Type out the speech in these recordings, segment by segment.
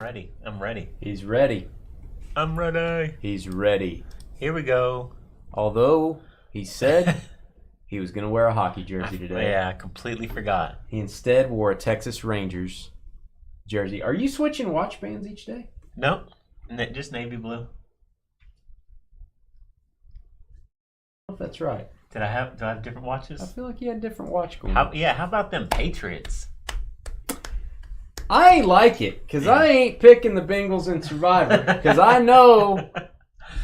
Ready. I'm ready. He's ready. I'm ready. He's ready. Here we go. Although he said he was going to wear a hockey jersey today. Yeah, I completely forgot. He instead wore a Texas Rangers jersey. Are you switching watch bands each day? Nope. Just navy blue. I don't know if that's right. Do I have different I watches? feel like you had different watch going. How about them Patriots? I ain't like it because I ain't picking the Bengals in Survivor because I know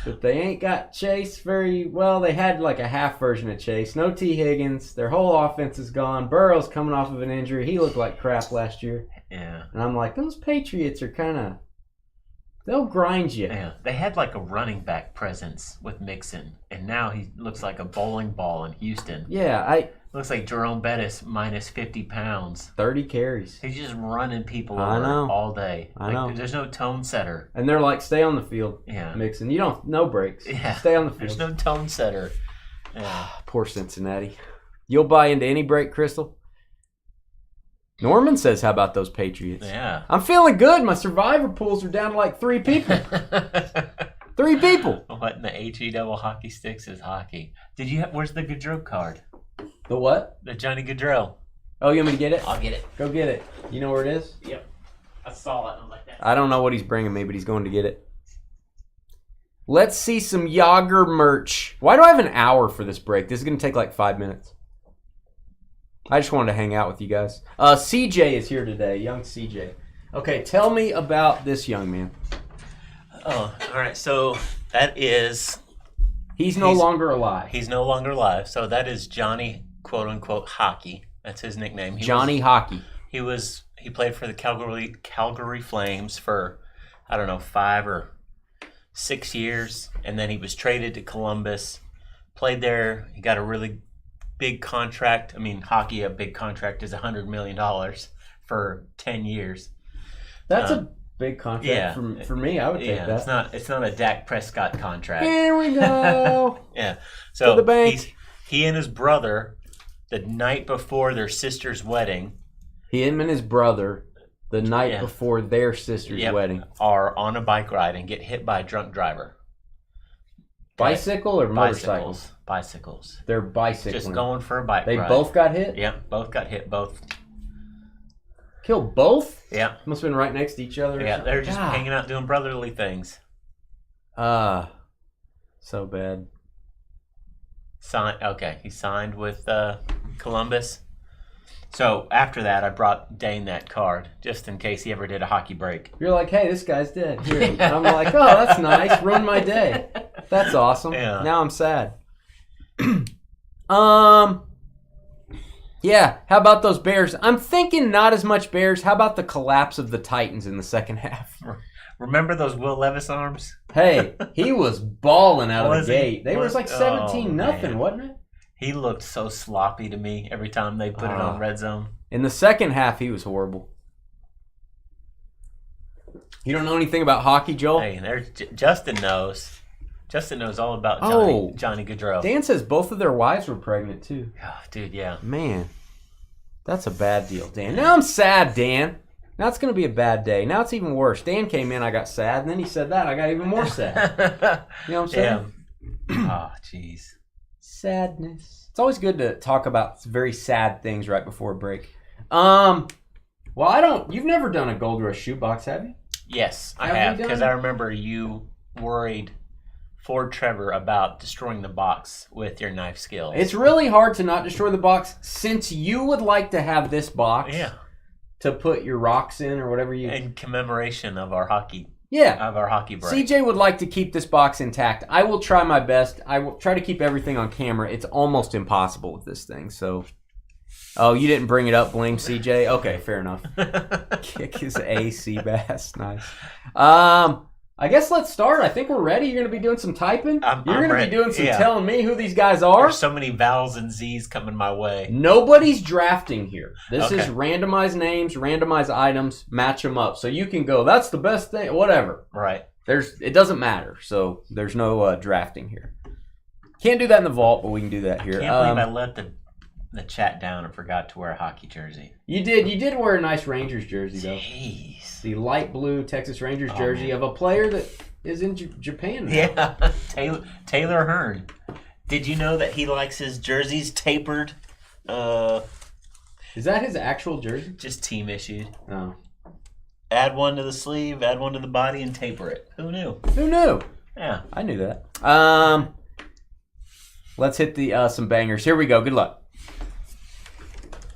that they ain't got Chase very well. They had like a half version of Chase. No T. Higgins. Their whole offense is gone. Burrow's coming off of an injury. He looked like crap last year. Yeah. And I'm like, those Patriots are kind of, they'll grind you. Yeah. They had like a running back presence with Mixon, and now he looks like a bowling ball in Houston. Yeah, Looks like Jerome Bettis minus 50 pounds. 30 carries. He's just running people I over know. all day. I know. There's no tone setter. And they're like, stay on the field, Yeah. Mixon. You don't, no breaks. Yeah. Stay on the field. There's no tone setter. Yeah. Poor Cincinnati. You'll buy into any break, Crystal? Norman says, how about those Patriots? Yeah. I'm feeling good. My survivor pools are down to like 3 people. 3 people. What in the HE double hockey sticks is hockey? Where's the Gaudreau card? The what? The Johnny Gaudreau. Oh, you want me to get it? I'll get it. Go get it. You know where it is? Yep. I saw it and I was like that. I don't know what he's bringing me, but he's going to get it. Let's see some Yager merch. Why do I have an hour for this break? This is going to take like 5 minutes. I just wanted to hang out with you guys. CJ is here today, young CJ. Okay, tell me about this young man. Oh, all right. So that is... He's no longer alive. He's no longer alive. So that is Johnny, quote unquote, Hockey. That's his nickname. Johnny Hockey. He played for the Calgary Flames for, I don't know, 5 or 6 years, and then he was traded to Columbus. Played there. He got a really big contract. I mean, hockey, a big contract is $100 million for 10 years. That's a big contract. Yeah. For me. I would take that. It's not a Dak Prescott contract. Here we go. Yeah. So to the bank. He and his brother, the night before their sister's wedding, Him and his brother, the night before their sister's wedding, are on a bike ride and get hit by a drunk driver. Bicycle or motorcycle? Bicycles. They're bicycling. Just going for a bike They ride. both got hit? Yeah, both got hit. Both. Killed both? Yeah. Must have been right next to each other. Yeah, they're just hanging out doing brotherly things. So bad. He signed with Columbus. So after that, I brought Dane that card just in case he ever did a hockey break. You're like, hey, this guy's dead. Here. And I'm like, oh, that's nice. Ruined my day. That's awesome. Yeah. Now I'm sad. Yeah, how about those Bears? I'm thinking not as much Bears. How about the collapse of the Titans in the second half? Remember those Will Levis arms? Hey, he was balling out of the gate. They was like 17-0, man. wasn't it? He looked so sloppy to me every time they put it on red zone. In the second half, he was horrible. You don't know anything about hockey, Joel? Hey, Justin knows. Justin knows all about Johnny Gaudreau. Dan says both of their wives were pregnant, too. Oh, dude, yeah. Man, that's a bad deal, Dan. Now I'm sad, Dan. Now it's going to be a bad day. Now it's even worse. Dan came in, I got sad, and then he said that, I got even more sad. You know what I'm saying? Oh, jeez. Sadness. It's always good to talk about very sad things right before a break. Well, you've never done a Gold Rush shoebox, have you? Yes, I have, because I remember you worried Ford Trevor about destroying the box with your knife skills. It's really hard to not destroy the box since you would like to have this box to put your rocks in or whatever you... In commemoration of our hockey. Yeah. Of our hockey break. CJ would like to keep this box intact. I will try my best. I will try to keep everything on camera. It's almost impossible with this thing, so... Oh, you didn't bring it up, blame CJ? Okay, fair enough. Kick his AC bass. Nice. I guess let's start. I think we're ready. You're going to be doing some typing? You're going to be doing some telling me who these guys are? There's so many vowels and Z's coming my way. Nobody's drafting here. This is randomized names, randomized items, match them up. So you can go, that's the best thing, whatever. Right. It doesn't matter. So there's no drafting here. Can't do that in the vault, but we can do that here. I can't believe I let the chat down and forgot to wear a hockey jersey. You did. You did wear a nice Rangers jersey, though. Jeez. The light blue Texas Rangers jersey of a player that is in Japan now. Yeah, Taylor Hearn. Did you know that he likes his jerseys tapered? Is that his actual jersey? Just team issued. Oh. Add one to the sleeve, add one to the body, and taper it. Who knew? Who knew? Yeah. I knew that. Let's hit the some bangers. Here we go. Good luck.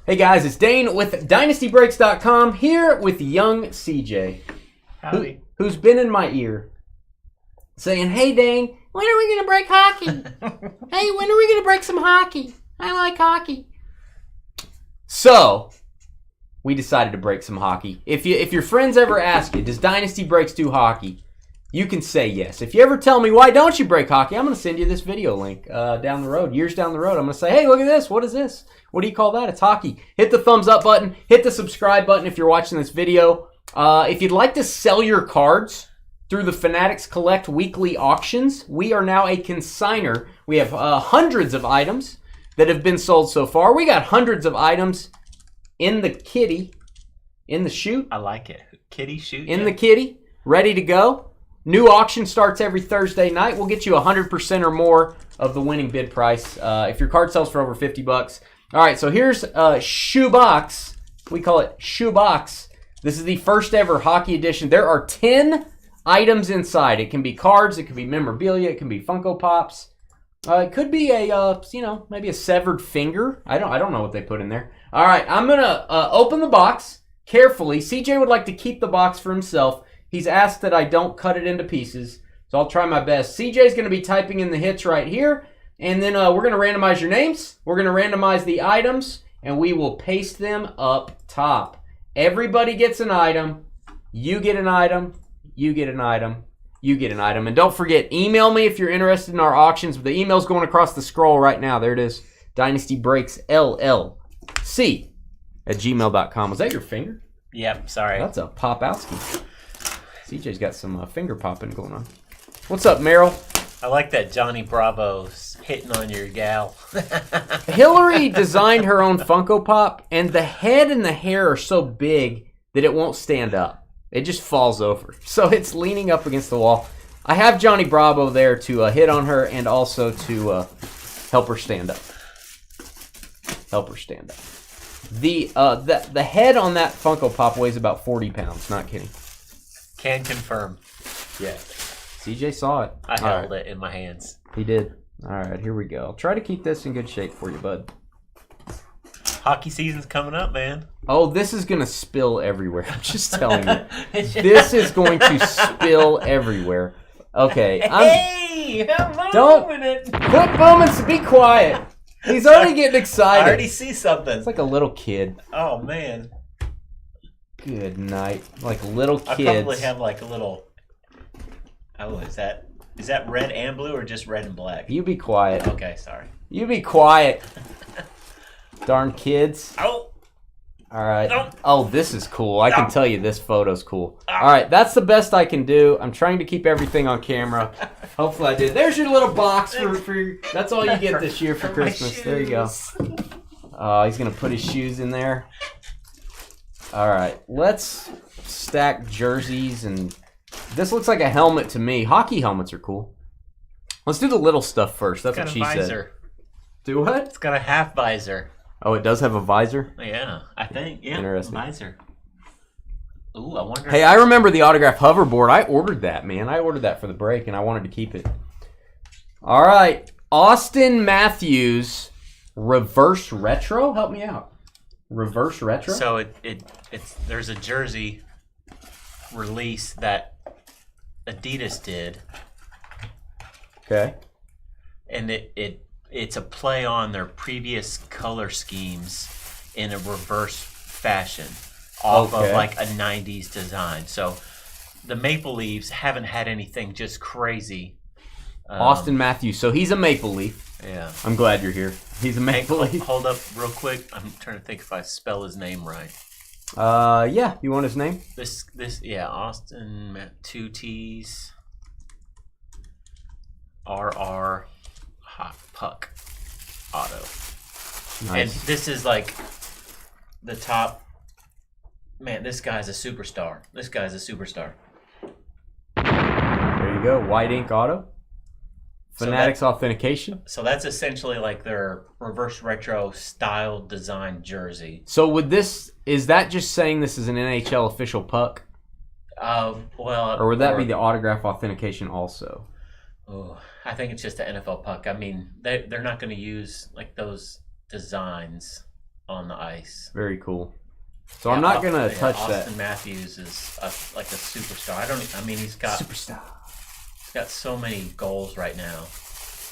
Hey guys, it's Dane with DynastyBreaks.com here with young CJ, who's been in my ear saying, "Hey Dane, when are we going to break hockey? Hey, when are we going to break some hockey? I like hockey." So, we decided to break some hockey. If your friends ever ask you, does Dynasty Breaks do hockey? You can say yes. If you ever tell me, why don't you break hockey? I'm going to send you this video link down the road, years down the road. I'm going to say, hey, look at this. What is this? What do you call that? It's hockey. Hit the thumbs up button. Hit the subscribe button if you're watching this video. If you'd like to sell your cards through the Fanatics Collect weekly auctions, we are now a consignor. We have hundreds of items that have been sold so far. We got hundreds of items in the kitty, in the chute. I like it. Kitty chute. In the kitty, ready to go. New auction starts every Thursday night. We'll get you 100% or more of the winning bid price if your card sells for over $50. All right, so here's Shoebox. We call it Shoebox. This is the first ever hockey edition. There are 10 items inside. It can be cards. It can be memorabilia. It can be Funko Pops. It could be a, maybe a severed finger. I don't know what they put in there. All right, I'm gonna open the box carefully. CJ would like to keep the box for himself. He's asked that I don't cut it into pieces, so I'll try my best. CJ's going to be typing in the hits right here, and then we're going to randomize your names. We're going to randomize the items, and we will paste them up top. Everybody gets an item. You get an item. You get an item. You get an item. And don't forget, email me if you're interested in our auctions. The email's going across the scroll right now. There it is. DynastyBreaksLLC@gmail.com. Was that your finger? Yep, sorry. That's a Popowski. CJ's got some finger popping going on. What's up, Meryl? I like that Johnny Bravo's hitting on your gal. Hillary designed her own Funko Pop, and the head and the hair are so big that it won't stand up. It just falls over. So it's leaning up against the wall. I have Johnny Bravo there to hit on her and also to help her stand up. Help her stand up. The head on that Funko Pop weighs about 40 pounds. Not kidding. Can confirm. Yeah. CJ saw it. I held it in my hands. He did. All right, here we go. I'll try to keep this in good shape for you, bud. Hockey season's coming up, man. Oh, this is going to spill everywhere. I'm just telling you. This is going to spill everywhere. Okay. Hey! Don't quit booming. Be quiet. He's already getting excited. I already see something. It's like a little kid. Oh, man. Good night. Like little kids. I probably have like a little... Oh, is that red and blue or just red and black? You be quiet. Okay, sorry. You be quiet. Darn kids. Oh. All right. No. Oh, this is cool. I can tell you this photo's cool. All right, that's the best I can do. I'm trying to keep everything on camera. Hopefully I did. There's your little box for your, that's all you get this year for Christmas. There you go. Oh, he's going to put his shoes in there. All right, let's stack jerseys, and this looks like a helmet to me. Hockey helmets are cool. Let's do the little stuff first. That's what she said. Do what? It's got a half visor. Oh, it does have a visor? Yeah, I think. Yeah, interesting. Visor. Ooh, I wonder. Hey, I remember the autograph hoverboard. I ordered that, man. I ordered that for the break, and I wanted to keep it. All right, Austin Matthews, reverse retro. Help me out. Reverse retro. So it's there's a jersey release that Adidas did. Okay. And it's a play on their previous color schemes in a reverse fashion off of like a 90s design. So the Maple Leafs haven't had anything just crazy. Austin Matthews. So he's a Maple Leaf. Yeah. I'm glad you're here. He's a Maple Leaf. Hold up real quick. I'm trying to think if I spell his name right. Yeah. You want his name? Yeah, Austin, 2 T's, RR, Hot Puck, Auto. Nice. And this is like the top. Man, this guy's a superstar. There you go. White ink auto. Fanatics authentication. So that's essentially like their reverse retro style design jersey. So is that just saying this is an NHL official puck? Well, or would that be the autograph authentication also? Oh, I think it's just an NFL puck. I mean, they're not going to use like those designs on the ice. Very cool. So I'm not going to touch that. Austin Matthews is like a superstar. He's got superstar. He's got so many goals right now.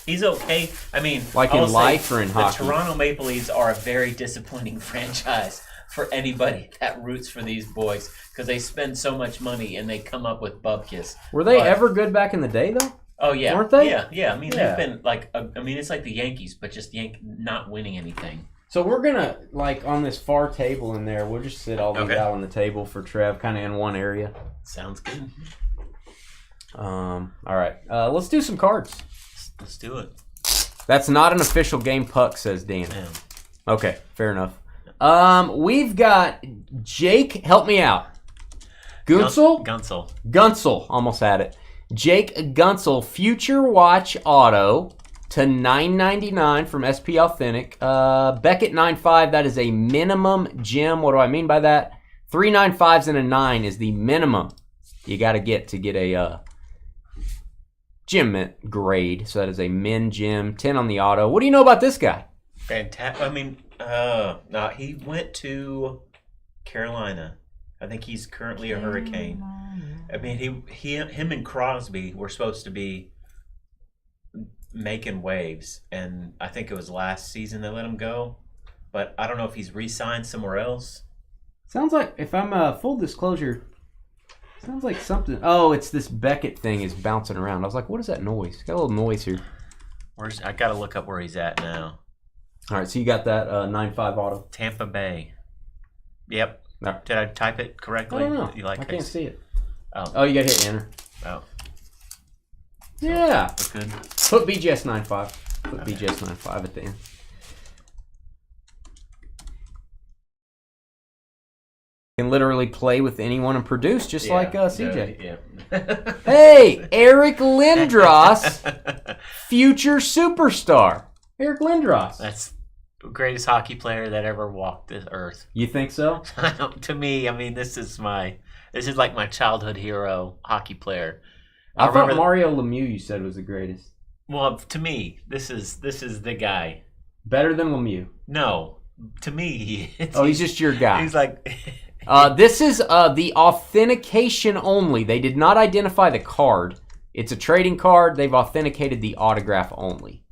He's okay. I mean, like in life or in hockey. The Toronto Maple Leafs are a very disappointing franchise for anybody that roots for these boys because they spend so much money and they come up with bubkiss. Were they ever good back in the day though? Oh yeah, weren't they? Yeah. I mean, they've been like. It's like the Yankees, but just not winning anything. So we're gonna on this far table in there. We'll just sit all these out on the table for Trev, kind of in one area. Sounds good. All right. Let's do some cards. Let's do it. That's not an official game puck, says Dan. Yeah. Okay, fair enough. We've got Jake. Help me out. Gunsel. Almost had it. Jake Gunsel, Future Watch Auto to $9.99 from SP Authentic. Beckett 9.5, that is a minimum gem. What do I mean by that? 3 9.5s and a 9 is the minimum you got to get a gem mint grade. So that is a min gem, 10 on the auto. What do you know about this guy? Fantastic. I mean, he went to Carolina. I think he's currently a Hurricane. I mean, him and Crosby were supposed to be making waves, and I think it was last season they let him go. But I don't know if he's re-signed somewhere else. Sounds like, if I'm full disclosure, sounds like something. Oh, it's this Beckett thing is bouncing around. I was like, what is that noise? Got a little noise here. I got to look up where he's at now. All right, so you got that 9.5 auto. Tampa Bay. Yep. No. Did I type it correctly? I don't know. I can't see it. Oh, you got to hit enter. Oh. Yeah. That's good. Put BGS 9.5. Put BGS 9.5 at the end. Can literally play with anyone and produce just like CJ. Yeah. Hey, Eric Lindros, future superstar. Eric Lindros. That's the greatest hockey player that ever walked this earth. You think so? To me, I mean, this is like my childhood hero hockey player. I thought Mario Lemieux you said was the greatest. Well, to me, this is the guy. Better than Lemieux? No, to me, he's just your guy. He's like. This is the authentication only. They did not identify the card. It's a trading card. They've authenticated the autograph only.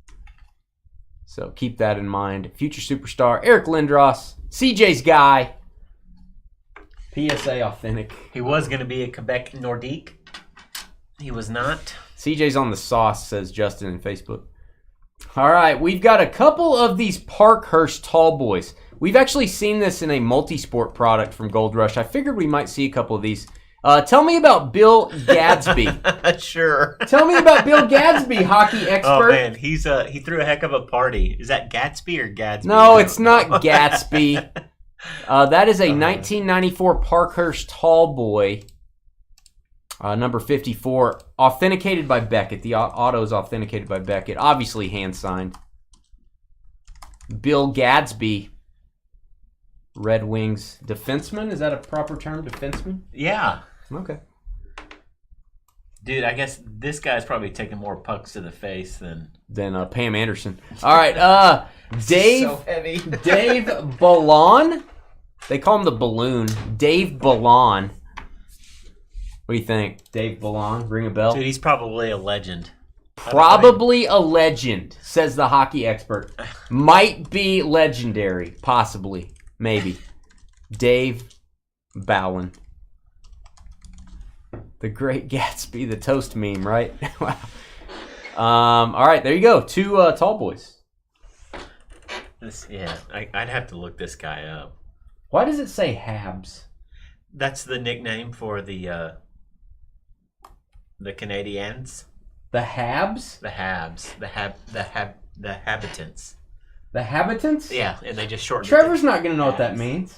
So keep that in mind. Future superstar Eric Lindros, CJ's guy. PSA authentic. He was going to be a Quebec Nordique. He was not. CJ's on the sauce, says Justin in Facebook. All right, we've got a couple of these Parkhurst tall boys. We've actually seen this in a multi-sport product from Gold Rush. I figured we might see a couple of these. Tell me about Bill Gadsby. Sure. Tell me about Bill Gadsby, hockey expert. Oh man, he threw a heck of a party. Is that Gatsby or Gadsby? No, it's not Gatsby. That is a 1994 Parkhurst tall boy. Number 54, authenticated by Beckett. The auto is authenticated by Beckett. Obviously hand-signed. Bill Gadsby, Red Wings defenseman. Is that a proper term, defenseman? Yeah. Okay. Dude, I guess this guy's probably taking more pucks to the face than Pam Anderson. All right, Dave. So heavy. Dave Ballon. They call him the Balloon. Dave Ballon. What do you think, Dave Ballon? Ring a bell? Dude, he's probably a legend. Probably a legend, says the hockey expert. Might be legendary, possibly, maybe. Dave Ballon. The Great Gatsby, the toast meme, right? Wow. All right, there you go. Two tall boys. I'd have to look this guy up. Why does it say Habs? That's the nickname for the Canadians. The Habs? The Habs. The Habitants. The habitants? Yeah, and they just shortened Trevor's not going to know what that means.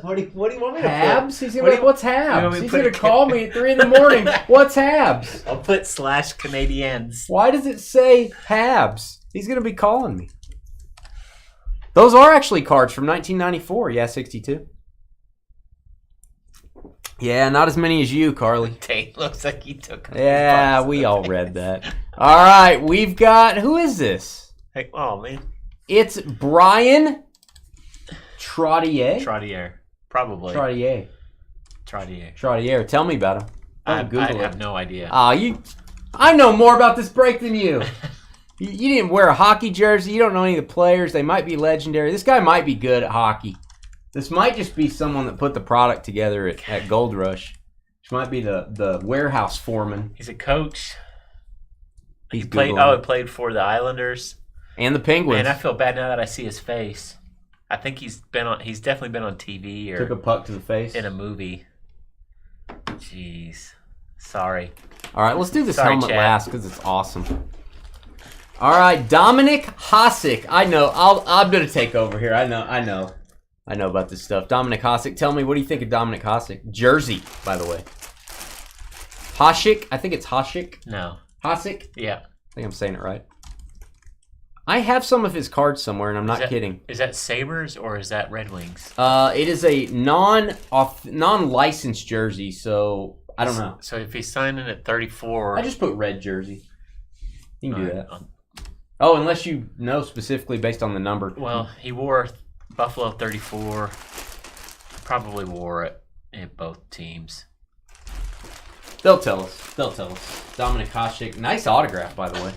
What do you want me to Habs? put? He's going to be like, what's Habs? He's going to put call me at 3 in the morning. What's Habs? I'll put /Canadiens. Why does it say Habs? He's going to be calling me. Those are actually cards from 1994. Yeah, 62. Yeah, not as many as you, Carly. Tate looks like he took. Yeah, we all read that. All right, we've got... Who is this? Hey, oh, man. It's Brian Trottier. Trottier. Probably. Trottier. Trottier. Tell me about him. I Google have it. no idea. I know more about this break than you. You didn't wear a hockey jersey. You don't know any of the players. They might be legendary. This guy might be good at hockey. This might just be someone that put the product together at Gold Rush. Which might be the warehouse foreman. He's a coach. He played for the Islanders and the Penguins. Man, I feel bad now that I see his face. I think he's definitely been on TV or took a puck to the face in a movie. Jeez, sorry. All right, let's do this Sorry, helmet Chad. last because it's awesome. All right, Dominic Hasek. I know. I'm gonna take over here. I know about this stuff. Dominic Hasek. Tell me, what do you think of Dominic Hasek? Jersey, by the way. Hasek. I think it's Hasek. No. Hasek. Yeah. I think I'm saying it right. I have some of his cards somewhere, and I'm not kidding. Is that Sabres or is that Red Wings? It is a non-licensed jersey, so I don't know. So if he's signing at 34, I just put red jersey. You can do that. Right. Oh, unless you know specifically based on the number. Well, he wore Buffalo 34. Probably wore it in both teams. They'll tell us. Dominic Hasek. Nice autograph, by the way.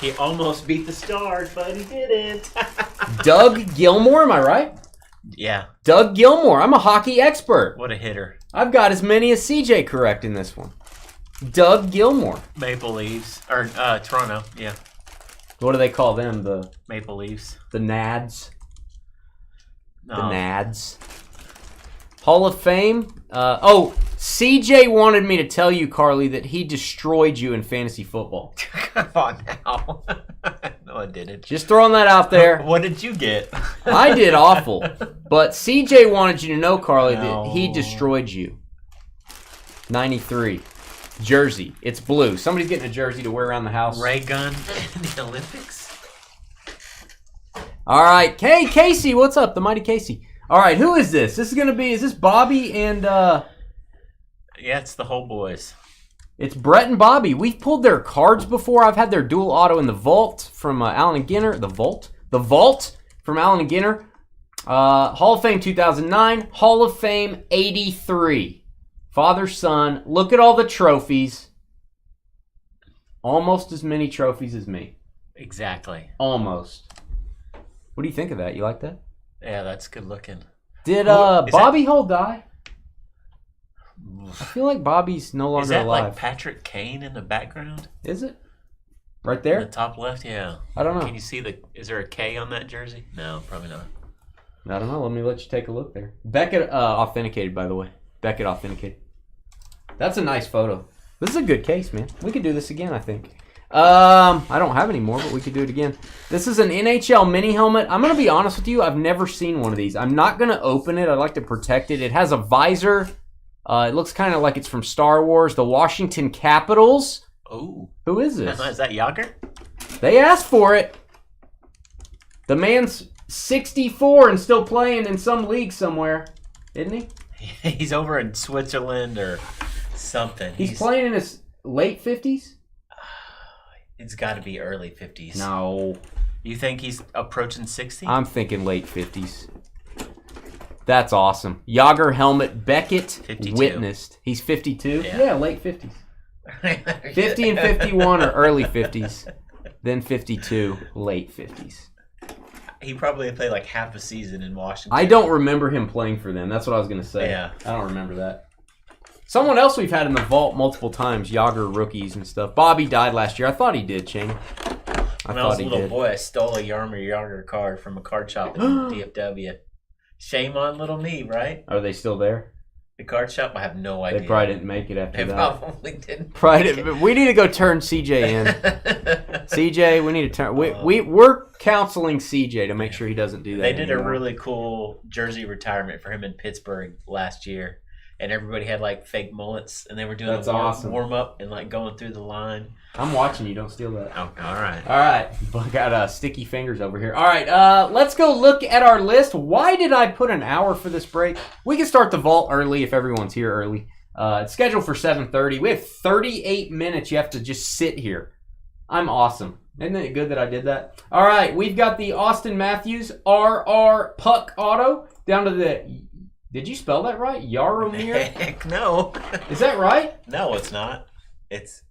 He almost beat the Stars, but he didn't. Doug Gilmour, am I right? Yeah. Doug Gilmour. I'm a hockey expert. What a hitter. I've got as many as CJ correct in this one. Doug Gilmour. Maple Leafs. Or Toronto, yeah. What do they call them? The Maple Leafs. The Nads. No. The Nads. Hall of Fame. CJ wanted me to tell you, Carly, that he destroyed you in fantasy football. Come on now. No, I didn't. Just throwing that out there. What did you get? I did awful. But CJ wanted you to know, Carly, that he destroyed you. 93. Jersey. It's blue. Somebody's getting a jersey to wear around the house. Ray gun in the Olympics. All right. Hey, Casey. What's up? The mighty Casey. All right. Who is this? Is this Bobby and... Yeah, it's the whole boys. It's Brett and Bobby. We've pulled their cards before. I've had their dual auto in the vault from Allen and Ginner. The vault from Allen and Ginner. Hall of Fame 2009. Hall of Fame 83. Father, son. Look at all the trophies. Almost as many trophies as me. Exactly. Almost. What do you think of that? You like that? Yeah, that's good looking. Did Bobby Hull die? I feel like Bobby's no longer Is that alive. like Patrick Kane in the background? Is it? Right In there? the top left, yeah. I don't know. Can you see is there a K on that jersey? No, probably not. I don't know. Let me let you take a look there. Beckett authenticated, by the way. Beckett authenticated. That's a nice photo. This is a good case, man. We could do this again, I think. I don't have any more, but we could do it again. This is an NHL mini helmet. I'm going to be honest with you. I've never seen one of these. I'm not going to open it. I like to protect it. It has a visor. It looks kind of like it's from Star Wars. The Washington Capitals. Oh. Who is this? Is that Yager? They asked for it. The man's 64 and still playing in some league somewhere, isn't he? He's over in Switzerland or something. He's playing in his late 50s? It's got to be early 50s. No. You think he's approaching 60? I'm thinking late 50s. That's awesome. Yager helmet. Beckett 52. witnessed. He's 52? Yeah. Late 50s. 50 and 51 are early 50s. Then 52, late 50s. He probably played like half a season in Washington. I don't remember him playing for them. That's what I was going to say. Yeah. I don't remember that. Someone else we've had in the vault multiple times, Yager rookies and stuff. Bobby died last year. I thought he did, Ching. When I was a little boy, I stole a Yarmer Yager card from a card shop in DFW. Shame on little me, right? Are they still there? The card shop? I have no idea. They probably didn't make it after They that. probably didn't. We need to go turn CJ in. CJ, we need to turn. We're counseling CJ to make sure he doesn't do that. They did anymore. a really cool jersey retirement for him in Pittsburgh last year, and everybody had like fake mullets, and they were doing That's a awesome. warm up and like going through the line. I'm watching you. Don't steal that. Oh, all right. All right. I got sticky fingers over here. All right. Let's go look at our list. Why did I put an hour for this break? We can start the vault early if everyone's here early. It's scheduled for 7:30. We have 38 minutes. You have to just sit here. I'm awesome. Isn't it good that I did that? All right. We've got the Austin Matthews RR Puck Auto down to the... Did you spell that right? Yaromir? Heck no. Is that right? No, it's not. It's...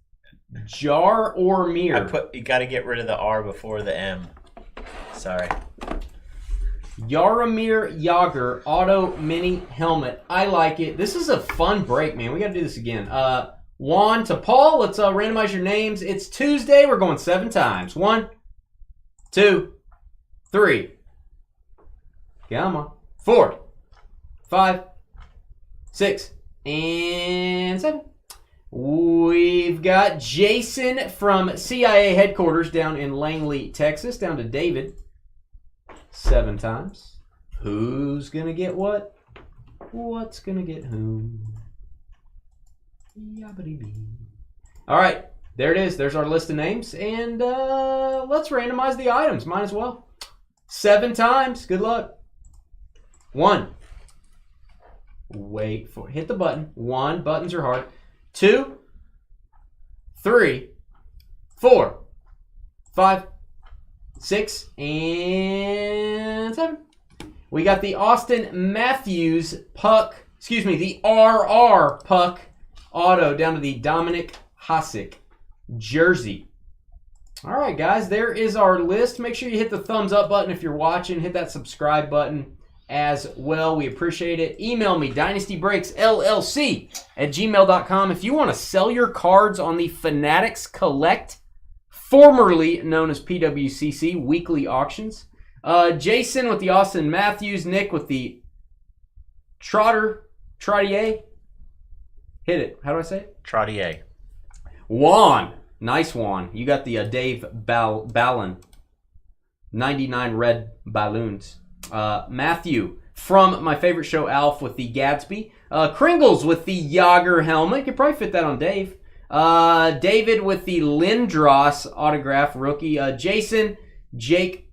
Jar or Mir. You got to get rid of the R before the M. Sorry. Yaromir Yager Auto Mini Helmet. I like it. This is a fun break, man. We got to do this again. Juan to Paul. Let's randomize your names. It's Tuesday. We're going 7 times. 1, 2, 3. Come on. 4, 5, 6, and 7. We've got Jason from CIA headquarters down in Langley, Texas, down to David. 7 times. Who's going to get what? What's going to get whom? All right. There it is. There's our list of names. And let's randomize the items. Might as well. 7 times. Good luck. 1. Wait for it. Hit the button. 1. Buttons are hard. 2, 3, 4, 5, 6, and 7. We got the Austin Matthews Puck, the RR Puck Auto down to the Dominic Hasek jersey. All right, guys, there is our list. Make sure you hit the thumbs up button if you're watching. Hit that subscribe button as well. We appreciate it. Email me, dynastybreaksllc@gmail.com. If you want to sell your cards on the Fanatics Collect, formerly known as PWCC, weekly auctions. Jason with the Austin Matthews. Nick with the Trottier. Hit it. How do I say it? Trottier. Juan. Nice Juan. You got the Dave Ballon. 99 red balloons. Matthew from my favorite show, Alf, with the Gadsby. Kringles with the Yager helmet. You could probably fit that on Dave. David with the Lindros autograph rookie. Jason, Jake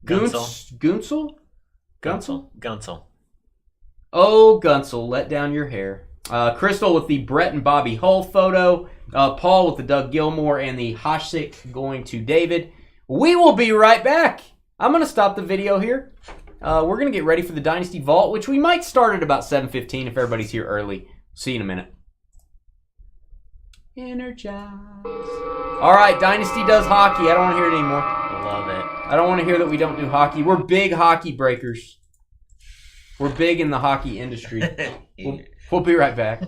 Gunsel? Oh, Gunsel, let down your hair. Crystal with the Brett and Bobby Hull photo. Paul with the Doug Gilmore and the Hasek going to David. We will be right back. I'm going to stop the video here. We're going to get ready for the Dynasty Vault, which we might start at about 7:15 if everybody's here early. See you in a minute. Energize. All right, Dynasty does hockey. I don't want to hear it anymore. Love it. I don't want to hear that we don't do hockey. We're big hockey breakers. We're big in the hockey industry. We'll be right back.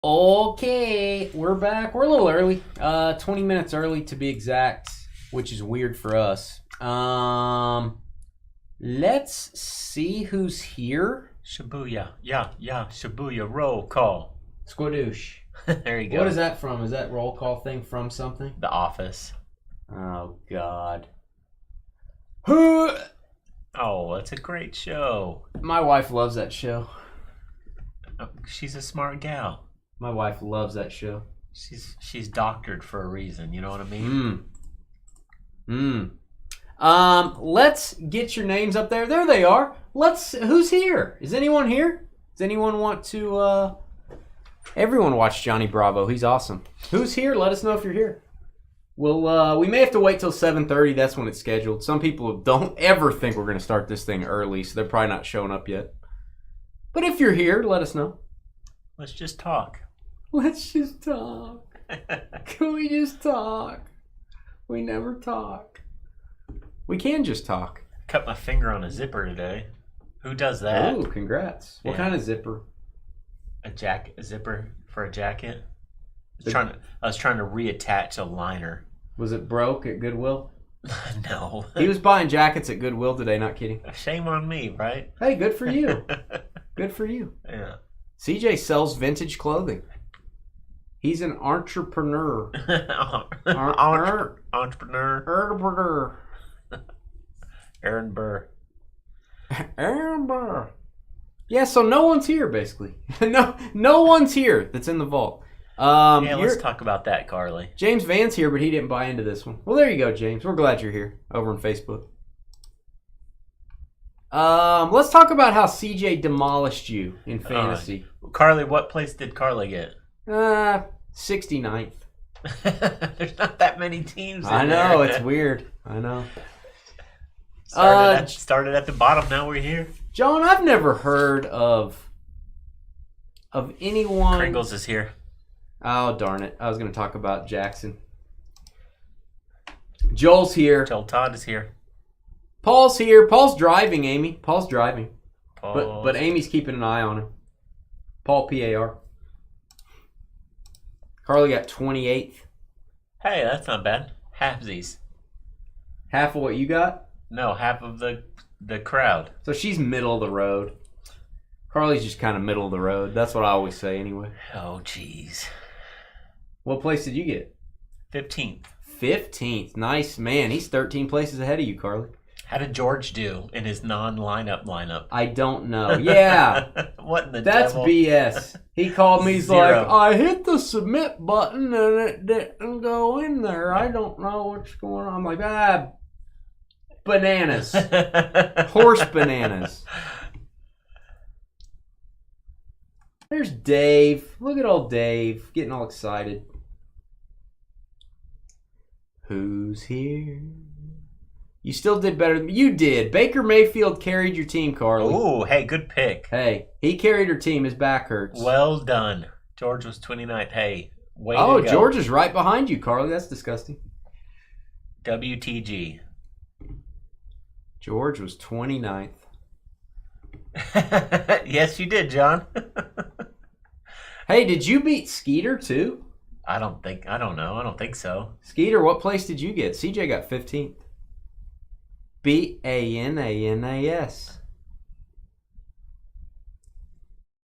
Okay, we're back. We're a little early. 20 minutes early to be exact, which is weird for us. Let's see who's here. Shibuya. Yeah. Shibuya. Roll call. Squadoosh. There you go. What is that from? Is that roll call thing from something? The Office. Oh, God. Oh, that's a great show. My wife loves that show. She's a smart gal. My wife loves that show. She's doctored for a reason. You know what I mean? Let's get your names up there. There they are. Who's here? Is anyone here? Does anyone want to, everyone watch Johnny Bravo. He's awesome. Who's here? Let us know if you're here. We may have to wait till 7:30. That's when it's scheduled. Some people don't ever think we're going to start this thing early, so they're probably not showing up yet. But if you're here, let us know. Let's just talk. Let's just talk. Can we just talk? We never talk. We can just talk. Cut my finger on a zipper today. Who does that? Oh, congrats. What kind of zipper? A zipper for a jacket. I was trying to reattach a liner. Was it broke at Goodwill? No. He was buying jackets at Goodwill today, not kidding. Shame on me, right? Hey, good for you. Good for you. Yeah. CJ sells vintage clothing. He's an entrepreneur. Entrepreneur. Aaron Burr. Aaron Burr. Yeah, so no one's here, basically. No one's here that's in the vault. Let's talk about that, Carly. James Van's here, but he didn't buy into this one. Well, there you go, James. We're glad you're here over on Facebook. Let's talk about how CJ demolished you in fantasy. Carly, what place did Carly get? 69th. There's not that many teams in I know, there. it's weird. I know. Started at the bottom, now we're here. John, I've never heard of anyone... Kringles is here. Oh, darn it. I was going to talk about Jackson. Joel's here. Joel Todd is here. Paul's here. Paul's driving, Amy. Paul's driving. But Amy's keeping an eye on him. Paul, P-A-R. Carly got 28th. Hey, that's not bad. Halfsies. Half of what you got? No, half of the crowd. So she's middle of the road. Carly's just kind of middle of the road. That's what I always say anyway. Oh, jeez. What place did you get? 15th. 15th. Nice, man. He's 13 places ahead of you, Carly. How did George do in his lineup? I don't know. Yeah. What in the That's devil? BS. He called me. He's Zero. like, I hit the submit button and it didn't go in there. I don't know what's going on. I'm like, bananas. Horse bananas. There's Dave. Look at old Dave getting all excited. Who's here? You still did better than you did. Baker Mayfield carried your team, Carly. Ooh, hey, good pick. Hey, he carried her team. His back hurts. Well done. George was 29th. Hey, way to go. George is right behind you, Carly. That's disgusting. WTG. George was 29th. Yes, you did, John. Hey, did you beat Skeeter too? I don't know. I don't think so. Skeeter, what place did you get? CJ got 15th. B-A-N-A-N-A-S.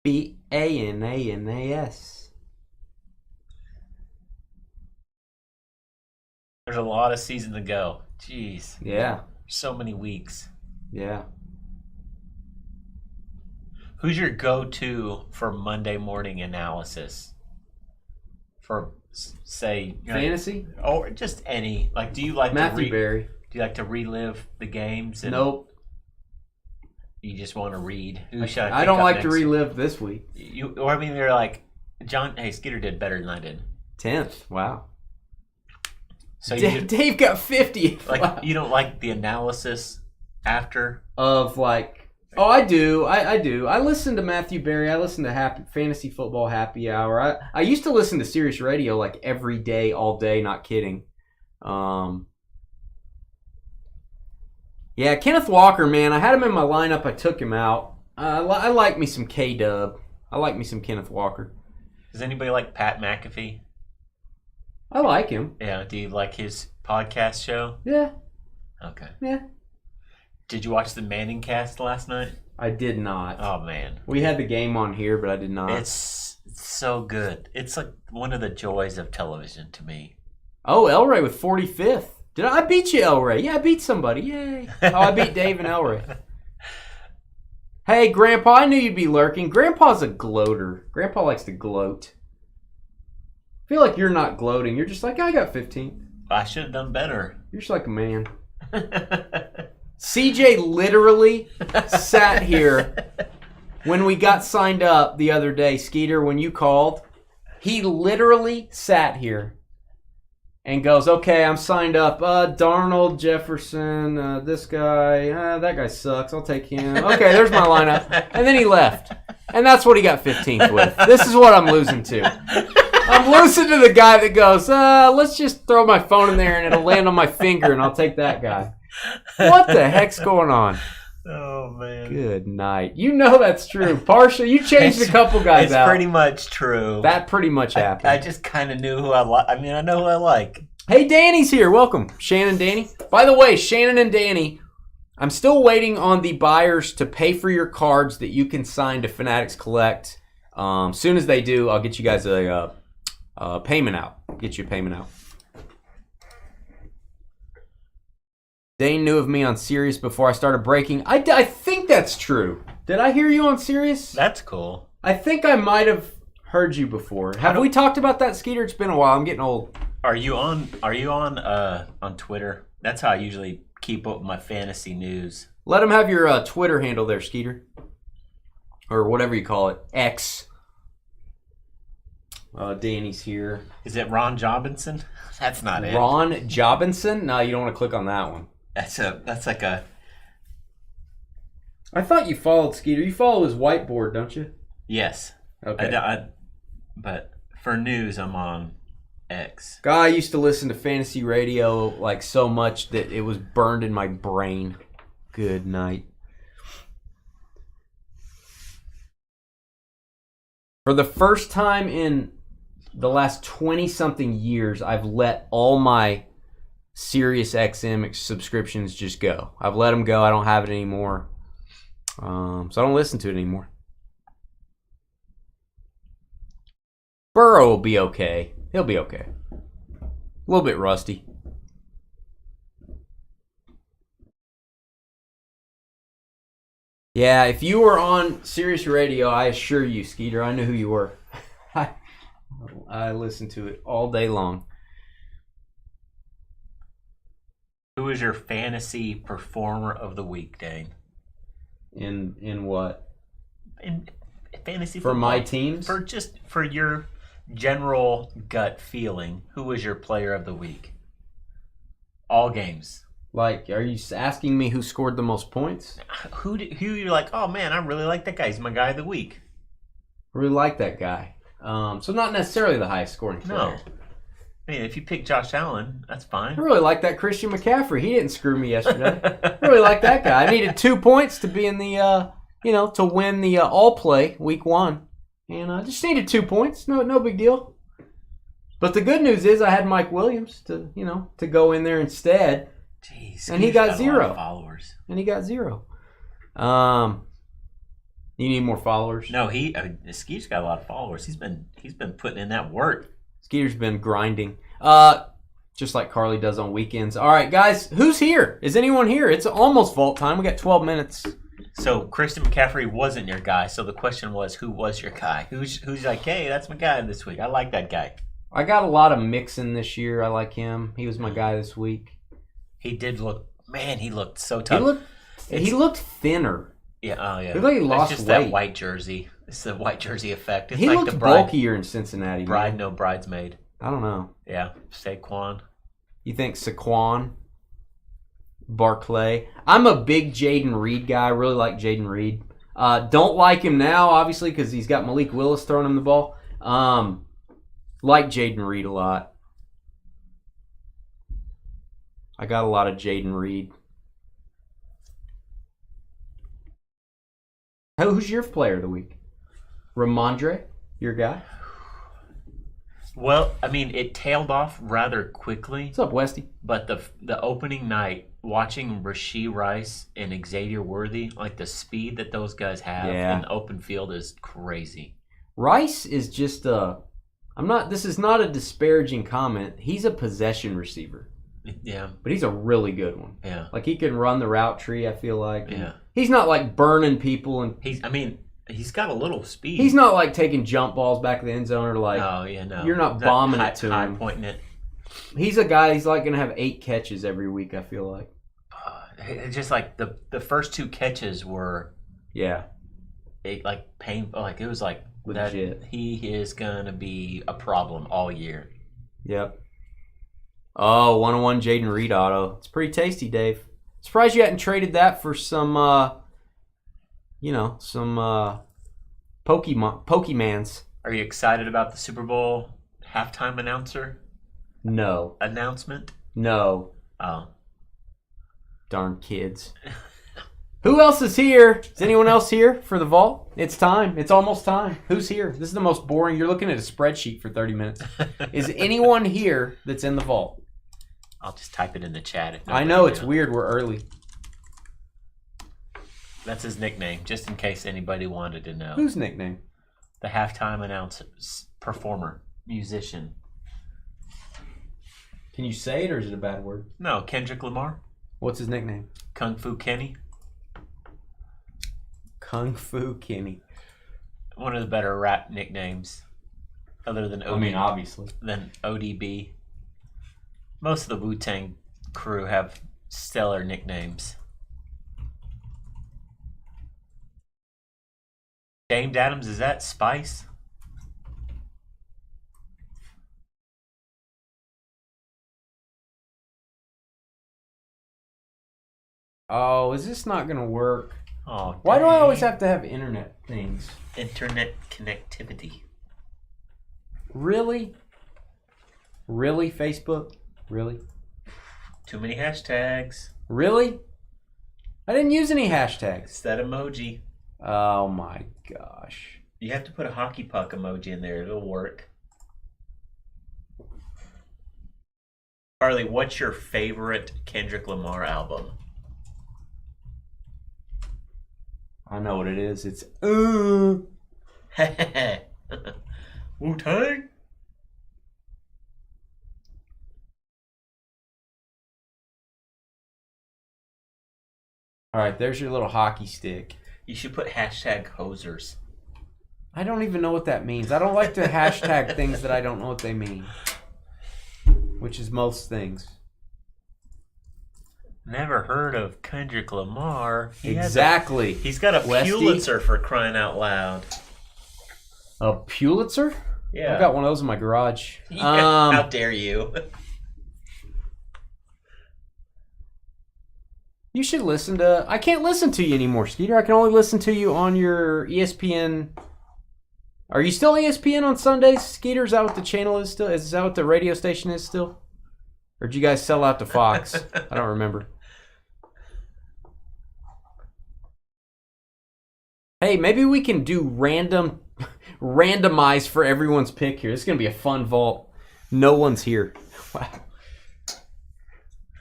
B-A-N-A-N-A-S. There's a lot of season to go. Jeez. Yeah. So many weeks. Yeah. Who's your go-to for Monday morning analysis? For, say... Fantasy? Or just any. Like, do you like Matthew Berry. Do you like to relive the games? And Nope. You just want to read? I don't like to relive this week. They're like, Skeeter did better than I did. 10th. Wow. So Dave got 50. Like, wow. You don't like the analysis after? Of like... Oh, I do. I do. I listen to Matthew Berry. I listen to Fantasy Football Happy Hour. I used to listen to Sirius Radio like every day, all day, not kidding. Yeah, Kenneth Walker, man. I had him in my lineup. I took him out. I like me some K-Dub. I like me some Kenneth Walker. Does anybody like Pat McAfee? I like him. Yeah. Do you like his podcast show? Yeah. Okay. Yeah. Did you watch the Manning cast last night? I did not. Oh man. We had the game on here, but I did not. It's so good. It's like one of the joys of television to me. Oh, Elray with 45th. Did I beat you, Elray? Yeah, I beat somebody. Yay. Oh, I beat Dave and Elray. Hey, Grandpa, I knew you'd be lurking. Grandpa's a gloater. Grandpa likes to gloat. I feel like you're not gloating. You're just like, I got 15th. I should have done better. You're just like a man. CJ literally sat here when we got signed up the other day. Skeeter, when you called, he literally sat here and goes, okay, I'm signed up. Darnold, Jefferson, this guy, that guy sucks. I'll take him. Okay, there's my lineup. And then he left. And that's what he got 15th with. This is what I'm losing to. I'm losing to the guy that goes, let's just throw my phone in there and it'll land on my finger and I'll take that guy. What the heck's going on? Oh, man. Good night. You know that's true. Partially, you changed a couple guys out. It's pretty much true. That pretty much happened. I just kind of knew who I like. I mean, I know who I like. Hey, Danny's here. Welcome. Shannon, Danny. By the way, Shannon and Danny, I'm still waiting on the buyers to pay for your cards that you can sign to Fanatics Collect. Soon as they do, I'll get you guys a payment out. Get you a payment out. Dane knew of me on Sirius before I started breaking. I think that's true. Did I hear you on Sirius? That's cool. I think I might have heard you before. Have we talked about that, Skeeter? It's been a while. I'm getting old. Are you on Twitter? That's how I usually keep up with my fantasy news. Let him have your Twitter handle there, Skeeter. Or whatever you call it. X. Danny's here. Is it Ron Jobinson? That's not it. Ron Jobinson? No, you don't want to click on that one. That's like a... I thought you followed Skeeter. You follow his whiteboard, don't you? Yes. Okay. But for news, I'm on X. Guy, I used to listen to fantasy radio like so much that it was burned in my brain. Good night. For the first time in the last 20-something years, I've let all my Sirius XM subscriptions just go. I've let them go. I don't have it anymore. So I don't listen to it anymore. Burrow will be okay. He'll be okay. A little bit rusty. Yeah, if you were on Sirius Radio, I assure you, Skeeter, I knew who you were. I listened to it all day long. Who is your fantasy performer of the week, Dane? In what? In fantasy for football. My teams? For your general gut feeling, who was your player of the week? All games. Like, are you asking me who scored the most points? Who you're like, oh man, I really like that guy. He's my guy of the week. I really like that guy. So not necessarily the highest scoring player. No. I mean, if you pick Josh Allen, that's fine. I really like that Christian McCaffrey. He didn't screw me yesterday. I really like that guy. I needed 2 points to be in the, to win the all play week 1. And I just needed 2 points. No big deal. But the good news is I had Mike Williams to go in there instead. Jeez. And he got 0. A lot of followers. And he got 0. You need more followers? No, Skeeter's got a lot of followers. He's been putting in that work. Skeeter's been grinding. Just like Carly does on weekends. All right, guys, who's here? Is anyone here? It's almost vault time. We got 12 minutes. So Christian McCaffrey wasn't your guy. So the question was, who was your guy? Who's like, hey, that's my guy this week. I like that guy. I got a lot of Mixon this year. I like him. He was my guy this week. He did look, man, he looked so tough. He looked thinner. Yeah, oh yeah. He looked like he lost just weight. That white jersey. It's the white jersey effect. It's he like looked the bride, bulkier in Cincinnati. Bride, man. no bridesmaid. I don't know. Yeah, Saquon. You think Saquon? Barclay? I'm a big Jaden Reed guy. I really like Jaden Reed. Don't like him now, obviously, because he's got Malik Willis throwing him the ball. Like Jaden Reed a lot. I got a lot of Jaden Reed. Who's your player of the week? Ramondre, your guy? Well, I mean, it tailed off rather quickly, What's up, Westy? but the opening night, watching Rashee Rice and Xavier Worthy, like the speed that those guys have Yeah. in the open field is crazy. Rice is just this is not a disparaging comment. He's a possession receiver, Yeah, but he's a really good one. yeah, Like, he can run the route tree, I feel like. yeah. He's not like burning people, and He's got a little speed. he's not like taking jump balls back to the end zone or like Oh, yeah, no. you're not He's bombing high, it to high him. pointing it. He's a guy, he's like going to have 8 catches every week, I feel like. It's just like the first 2 catches were Yeah. like painful. Like it was like Legit. that he is gonna be a problem all year. Yep. Oh, 101 Jaden Reed auto. It's pretty tasty, Dave. Surprised you hadn't traded that for some, Pokemans. Are you excited about the Super Bowl halftime announcement? No. Oh, Darn kids. Who else is here? Is anyone else here for the vault? It's time. It's almost time. Who's here? This is the most boring. You're looking at a spreadsheet for 30 minutes. Is anyone here that's in the vault? I'll just type it in the chat. If I know, it's knows. weird. We're early. That's his nickname, just in case anybody wanted to know. Whose nickname? The halftime announcer, performer, musician. Can you say it, or is it a bad word? No, Kendrick Lamar, What's his nickname? Kung Fu Kenny. Kung Fu Kenny. One of the better rap nicknames, other than Obviously. than ODB. Most of the Wu-Tang crew have stellar nicknames. James Adams, is that Spice? Oh, is this not going to work? Oh, Why do I dang. always have to have internet things? Internet connectivity? Really? Really, Facebook? Really? Too many hashtags. Really? I didn't use any hashtags. It's that emoji. Oh my gosh. You have to put a hockey puck emoji in there. It'll work. Carly, what's your favorite Kendrick Lamar album? I know what it is. It's Wu-Tang? All right, there's your little hockey stick. You should put hashtag hosers. I don't even know what that means. I don't like to hashtag things that I don't know what they mean. Which is most things. Never heard of Kendrick Lamar. Exactly. He's got a Westy. Pulitzer for crying out loud. A Pulitzer? Yeah. I've got one of those in my garage. Yeah, how dare you? You should listen to... I can't listen to you anymore, Skeeter. I can only listen to you on your ESPN... Are you still ESPN on Sundays, Skeeter? Is that what the channel is still? Is that what the radio station is still? Or did you guys sell out to Fox? I don't remember. Hey, maybe we can do randomize for everyone's pick here. This is going to be a fun vault. No one's here. Wow.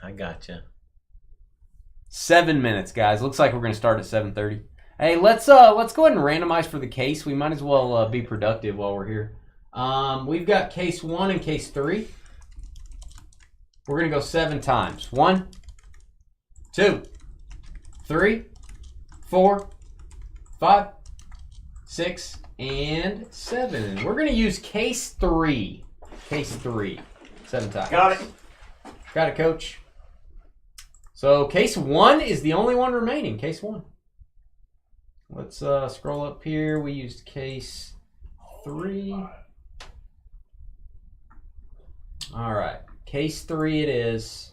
I gotcha. 7 minutes, guys. Looks like we're going to start at 7:30. Hey, let's go ahead and randomize for the case. We might as well be productive while we're here. We've got case 1 and case 3. We're going to go 7 times. 1, 2, 3, 4, 5, 6, and 7. We're going to use case 3. Case 3. 7 times. Got it. Got it, Coach. So case 1 is the only one remaining. Case 1. Let's scroll up here. We used case 3. All right. Case 3 it is.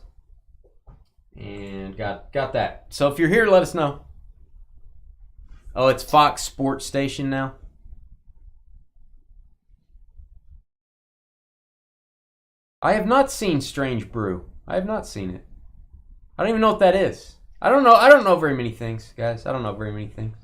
And got that. So if you're here, let us know. Oh, it's Fox Sports Station now. I have not seen Strange Brew. I have not seen it. I don't even know what that is. I don't know very many things, guys. I don't know very many things.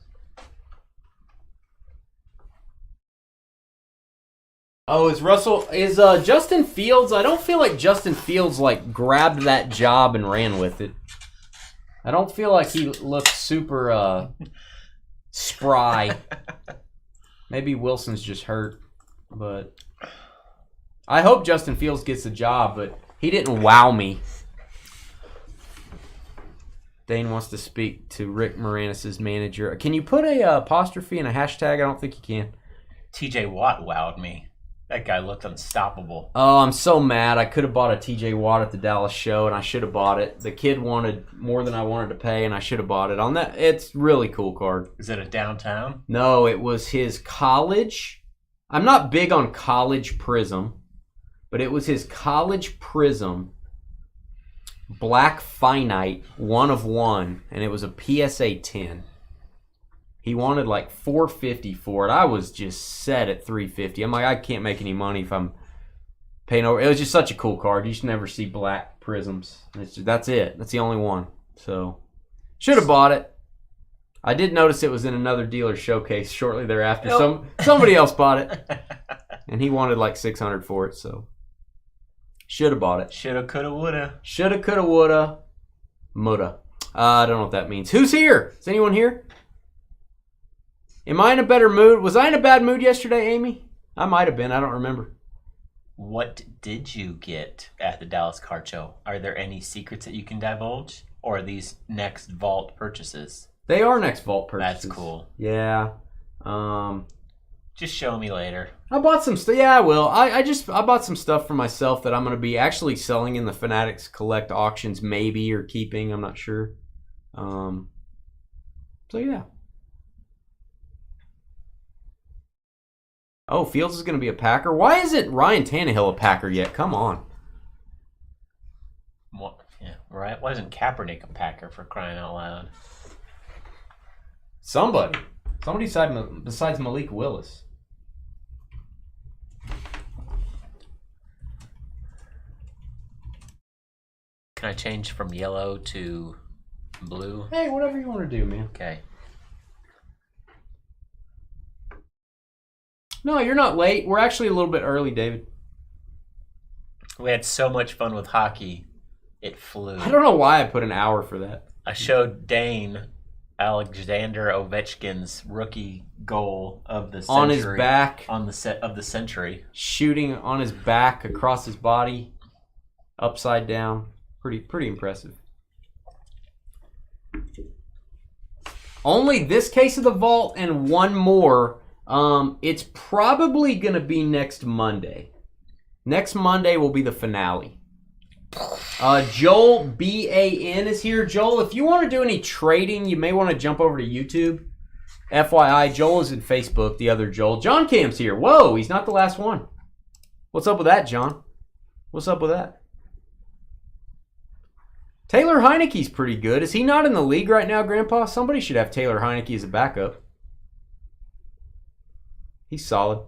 Oh, is Justin Fields? I don't feel like Justin Fields like grabbed that job and ran with it. I don't feel like he looks super spry. Maybe Wilson's just hurt, but I hope Justin Fields gets the job, but he didn't wow me. Dane wants to speak to Rick Moranis' manager. Can you put a apostrophe and a hashtag? I don't think you can. TJ Watt wowed me. That guy looked unstoppable. Oh, I'm so mad. I could have bought a TJ Watt at the Dallas show, and I should have bought it. The kid wanted more than I wanted to pay, and I should have bought it. On that, it's really cool card. Is it a downtown? No, it was his college. I'm not big on college prism, but it was his college prism. Black Finite, 1 of 1, and it was a PSA 10. He wanted like $450 for it. I was just set at $350. I'm like, I can't make any money if I'm paying over. It was just such a cool card. You should never see black prisms. That's it. That's the only one. So, should have bought it. I did notice it was in another dealer showcase shortly thereafter. Nope. Somebody else bought it, and he wanted like $600 for it. So. Should have bought it. Shoulda, coulda, woulda. Shoulda, coulda, woulda, muda. I don't know what that means. Who's here? Is anyone here? Am I in a better mood? Was I in a bad mood yesterday, Amy? I might have been. I don't remember. What did you get at the Dallas Card Show? Are there any secrets that you can divulge? Or are these next vault purchases? They are next vault purchases. That's cool. Yeah. Just show me later. I bought some stuff. Yeah, I will. I bought some stuff for myself that I'm going to be actually selling in the Fanatics Collect auctions, maybe, or keeping. I'm not sure. So yeah. Oh, Fields is going to be a Packer. Why isn't Ryan Tannehill a Packer yet? Come on. What? Yeah, right. Why isn't Kaepernick a Packer, for crying out loud? Somebody besides Malik Willis. Can I change from yellow to blue? Hey, whatever you want to do, man. Okay. No, you're not late. We're actually a little bit early, David. We had so much fun with hockey, it flew. I don't know why I put an hour for that. I showed Dane Alexander Ovechkin's rookie goal of the century. On his back. On the set of the century. Shooting on his back, across his body, upside down. Pretty impressive. Only this case of the vault and one more. It's probably going to be next Monday. Next Monday will be the finale. Joel BAN is here. Joel, if you want to do any trading, you may want to jump over to YouTube. FYI, Joel is in Facebook, the other Joel. John Cam's here. Whoa, he's not the last one. What's up with that, John? What's up with that? Taylor Heineke's pretty good. Is he not in the league right now, Grandpa? Somebody should have Taylor Heineke as a backup. He's solid.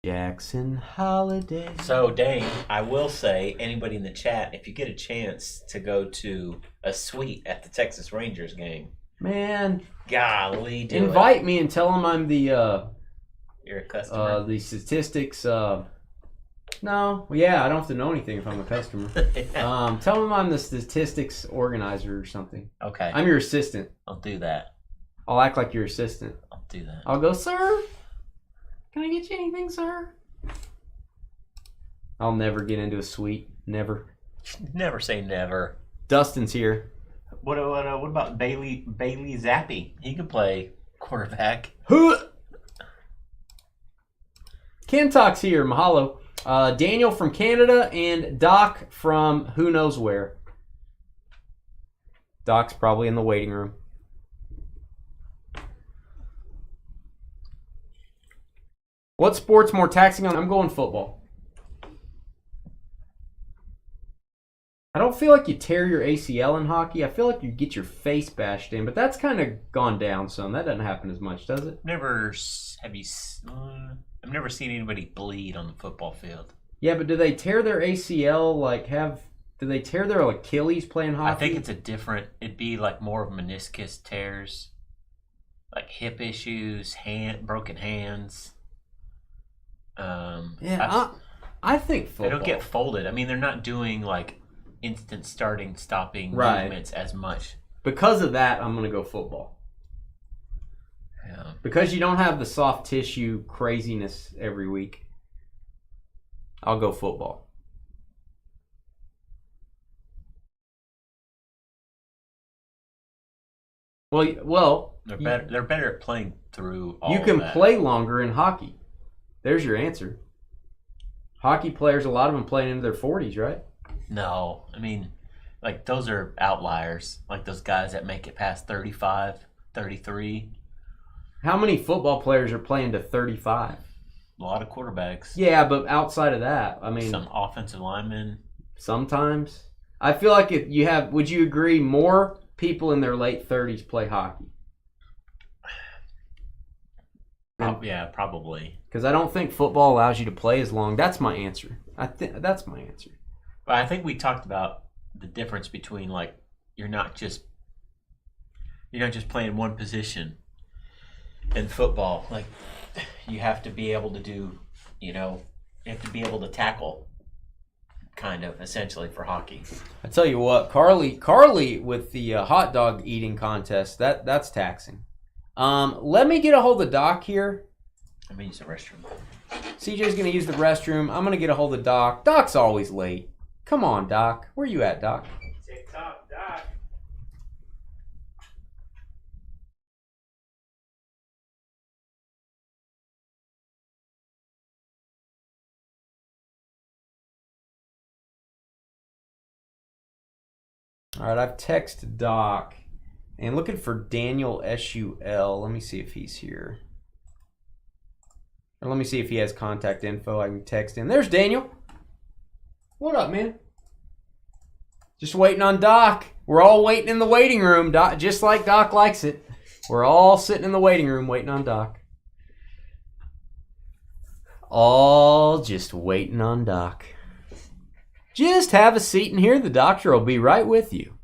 Jackson Holiday. So, Dane, I will say, anybody in the chat, if you get a chance to go to a suite at the Texas Rangers game, man, golly, invite me and tell them I'm the you're a customer. The statistics. No, yeah, I don't have to know anything if I'm a customer. Yeah. Tell them I'm the statistics organizer or something. Okay. I'm your assistant. I'll do that. I'll act like your assistant. I'll do that. I'll go, sir. Can I get you anything, sir? I'll never get into a suite. Never. Never say never. Dustin's here. What about Bailey Zappi? He could play quarterback. Ken Talk's here. Mahalo. Daniel from Canada and Doc from who knows where. Doc's probably in the waiting room. What sport's more taxing on? I'm going football. I don't feel like you tear your ACL in hockey. I feel like you get your face bashed in, but that's kind of gone down some. That doesn't happen as much, does it? I've never seen anybody bleed on the football field. Yeah, but do they tear their ACL? Do they tear their Achilles playing hockey? I think it'd be like more of meniscus tears. like hip issues, broken hands. I think football. They don't get folded. I mean, they're not doing like instant starting, stopping movements as much. Because of that, I'm going to go football. Yeah. Because you don't have the soft tissue craziness every week, I'll go football. Well, they're better at playing through all you can that. play longer in hockey. There's your answer. Hockey players, a lot of them playing into their 40s, right? No, I mean, like those are outliers. Like those guys that make it past 35, 33. How many football players are playing to 35? A lot of quarterbacks. Yeah, but outside of that, I mean, some offensive linemen. Sometimes. I feel like if you have, would you agree, more people in their late 30s play hockey? Yeah, probably. Because I don't think football allows you to play as long. That's my answer. That's my answer. But I think we talked about the difference between like you're not just playing one position in football. Like you have to be able to do, you have to be able to tackle, kind of essentially for hockey. I tell you what, Carly with the hot dog eating contest, that's taxing. Let me get a hold of Doc here. I'm gonna use the restroom. CJ's gonna use the restroom. I'm gonna get a hold of Doc. Doc's always late. Come on, Doc. Where you at, Doc? TikTok, Doc. All right, I've texted Doc and looking for Daniel SUL. Let me see if he's here. Or let me see if he has contact info. I can text him. There's Daniel. What up, man? Just waiting on Doc. We're all waiting in the waiting room, Doc, just like Doc likes it. We're all sitting in the waiting room waiting on Doc. All just waiting on Doc. Just have a seat in here. The doctor will be right with you.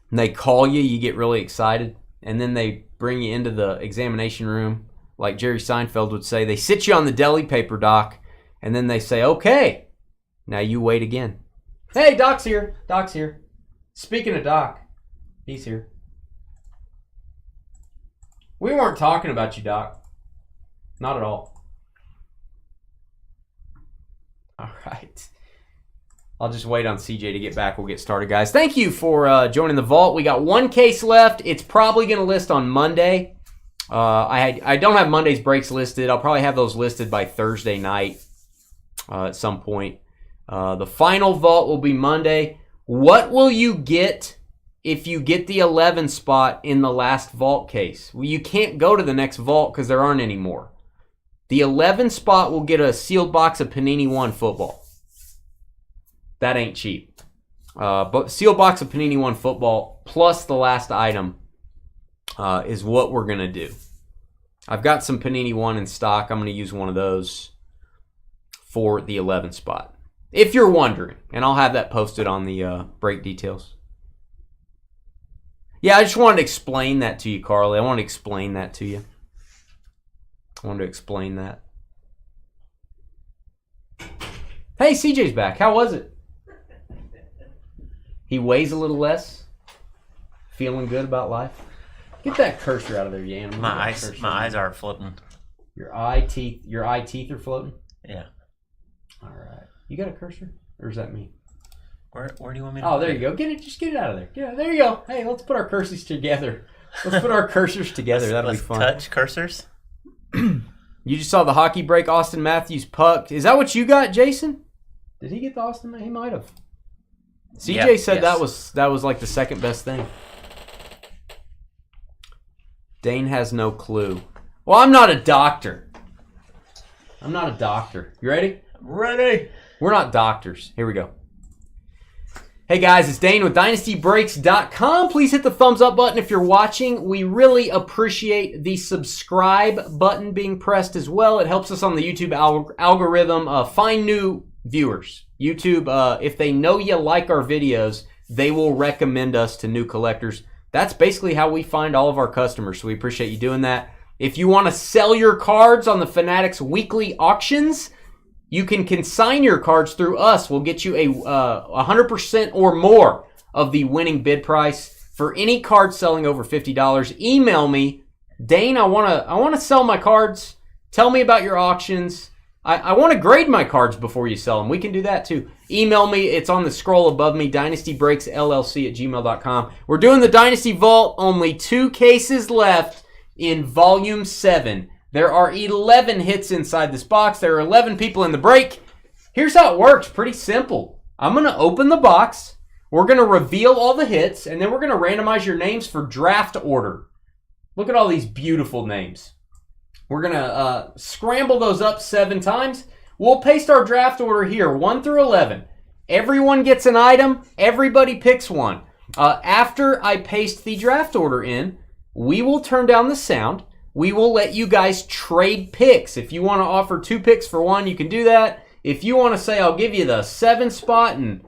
And they call you, you get really excited, and then they bring you into the examination room, like Jerry Seinfeld would say. They sit you on the deli paper, Doc, and then they say, okay, now you wait again. Hey, Doc's here. Doc's here. Speaking of Doc, he's here. We weren't talking about you, Doc. Not at all. All right. I'll just wait on CJ to get back. We'll get started, guys. Thank you for joining the vault. We got one case left. It's probably going to list on Monday. I don't have Monday's breaks listed. I'll probably have those listed by Thursday night at some point. The final vault will be Monday. What will you get if you get the 11 spot in the last vault case? Well, you can't go to the next vault because there aren't any more. The 11 spot will get a sealed box of Panini 1 football. That ain't cheap. But sealed box of Panini 1 football plus the last item is what we're going to do. I've got some Panini 1 in stock. I'm going to use one of those for the 11 spot. If you're wondering. And I'll have that posted on the break details. Yeah, I just wanted to explain that to you, Carly. I want to explain that to you. I wanted to explain that. Hey, CJ's back. How was it? He weighs a little less. Feeling good about life. Get that cursor out of there, you animal. My eyes are floating. Your eye teeth are floating? Yeah. All right. You got a cursor? Or is that me? Where do you want me to Oh, there you go. Just get it out of there. Yeah, there you go. Hey, let's put our cursors together. Let's put our cursors together. That'll be fun. Touch cursors. You just saw the hockey break, Austin Matthews puck. Is that what you got, Jason? Did he get the Austin? He might have. CJ said yes. that was like the second best thing. Dane has no clue. Well, I'm not a doctor. You ready? Ready. We're not doctors. Here we go. Hey guys, it's Dane with DynastyBreaks.com. Please hit the thumbs up button if you're watching. We really appreciate the subscribe button being pressed as well. It helps us on the YouTube algorithm find new viewers. YouTube, if they know you like our videos, they will recommend us to new collectors. that's basically how we find all of our customers. So we appreciate you doing that. If you want to sell your cards on the Fanatics weekly auctions, you can consign your cards through us. We'll get you a 100% or more of the winning bid price for any card selling over $50. Email me, Dane. I want to sell my cards. Tell me about your auctions. I want to grade my cards before you sell them. We can do that too. Email me. It's on the scroll above me, dynastybreaksllc@gmail.com. We're doing the Dynasty Vault. Only 2 cases left in Volume 7. There are 11 hits inside this box. There are 11 people in the break. Here's how it works. Pretty simple. I'm going to open the box. We're going to reveal all the hits, and then we're going to randomize your names for draft order. Look at all these beautiful names. We're going to scramble those up 7 times. We'll paste our draft order here, 1 through 11. Everyone gets an item. Everybody picks one. After I paste the draft order in, we will turn down the sound. We will let you guys trade picks. If you want to offer 2 picks for 1, you can do that. If you want to say, I'll give you the 7 spot and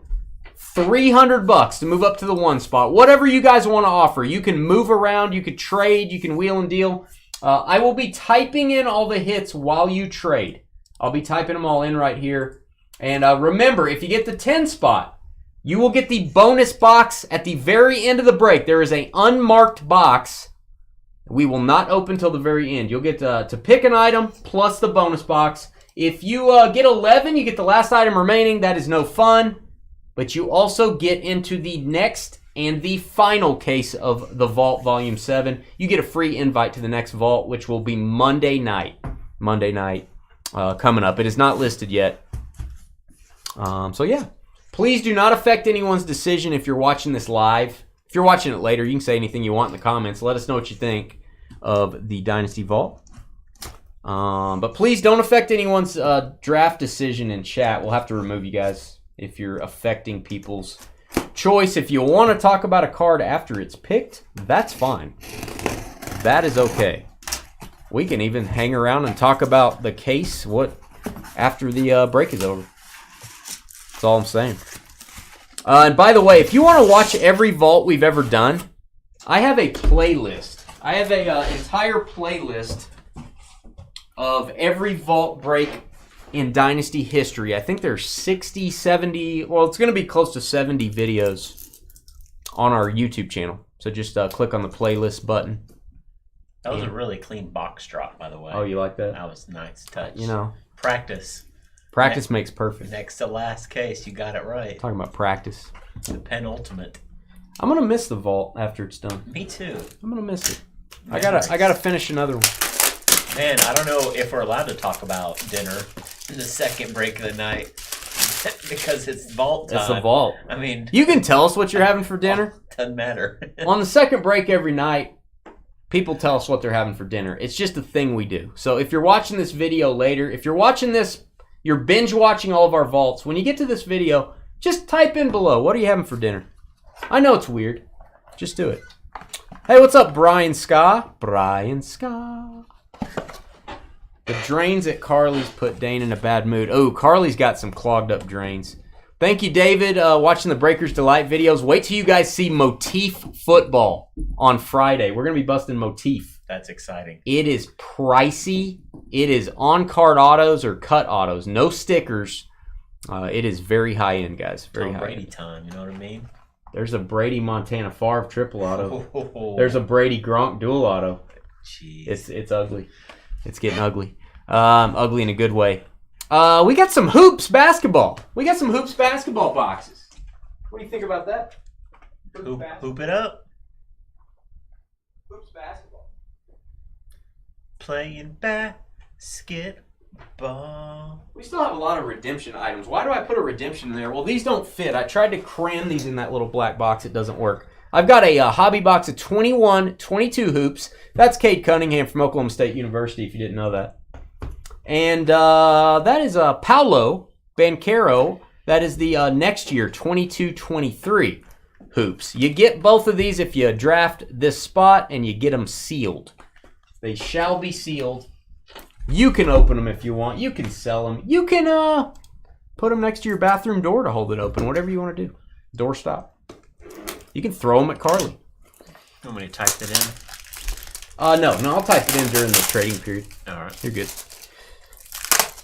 $300 to move up to the 1 spot, whatever you guys want to offer, you can move around, you could trade, you can wheel and deal. I will be typing in all the hits while you trade. I'll be typing them all in right here. And remember, if you get the 10 spot, you will get the bonus box at the very end of the break. There is an unmarked box. We will not open till the very end. You'll get to pick an item plus the bonus box. If you get 11, you get the last item remaining. That is no fun. But you also get into the next and the final case of the Vault Volume 7. You get a free invite to the next Vault, which will be Monday night. Monday night coming up. It is not listed yet. So yeah. Please do not affect anyone's decision if you're watching this live. If you're watching it later, you can say anything you want in the comments. Let us know what you think of the Dynasty Vault. But please don't affect anyone's draft decision in chat. We'll have to remove you guys if you're affecting people's choice. If you want to talk about a card after it's picked, that's fine. That is okay. We can even hang around and talk about the case after the break is over. That's all I'm saying. And by the way, if you want to watch every vault we've ever done, I have a playlist. I have an entire playlist of every vault break in Dynasty history. I think there's 60, 70, well, it's going to be close to 70 videos on our YouTube channel. So just click on the playlist button. That was a really clean box drop, by the way. Oh, you like that? That was a nice touch. You know. Practice. Practice makes perfect. Next to last case, you got it right. Talking about practice. The penultimate. I'm going to miss the vault after it's done. Me too. I'm going to miss it. I gotta finish another one. Man, I don't know if we're allowed to talk about dinner in the second break of the night because it's vault time. It's the vault. I mean, you can tell us what you're having for dinner. Doesn't matter. On the second break every night, people tell us what they're having for dinner. It's just a thing we do. So if you're watching this video later, if you're watching this, you're binge watching all of our vaults. When you get to this video, just type in below, what are you having for dinner? I know it's weird. Just do it. Hey, what's up, Brian Ska? Brian Ska. The drains at Carly's put Dane in a bad mood. Oh, Carly's got some clogged up drains. Thank you, David, watching the Breakers Delight videos. Wait till you guys see Motif football on Friday. We're going to be busting Motif. That's exciting. It is pricey. It is on-card autos or cut autos. No stickers. It is very high-end, guys. Very Tom high-end. Brady time, you know what I mean? There's a Brady Montana Favre triple auto. There's a Brady Gronk dual auto. Jeez. It's ugly. It's getting ugly. Ugly in a good way. We got some hoops basketball. We got some hoops basketball boxes. What do you think about that? Hoop it up. Hoops basketball. Playing basketball. We still have a lot of redemption items. Why do I put a redemption in there? Well, these don't fit. I tried to cram these in that little black box. It doesn't work. I've got a hobby box of 21, 22 hoops. That's Cade Cunningham from Oklahoma State University, if you didn't know that. And that is Paulo Banchero. That is the next year, 22-23 hoops. You get both of these if you draft this spot, and you get them sealed. They shall be sealed. You can open them if you want. You can sell them. You can put them next to your bathroom door to hold it open. Whatever you want to do. Doorstop. You can throw them at Carly. You want me to type it in? No, I'll type it in during the trading period. All right. You're good.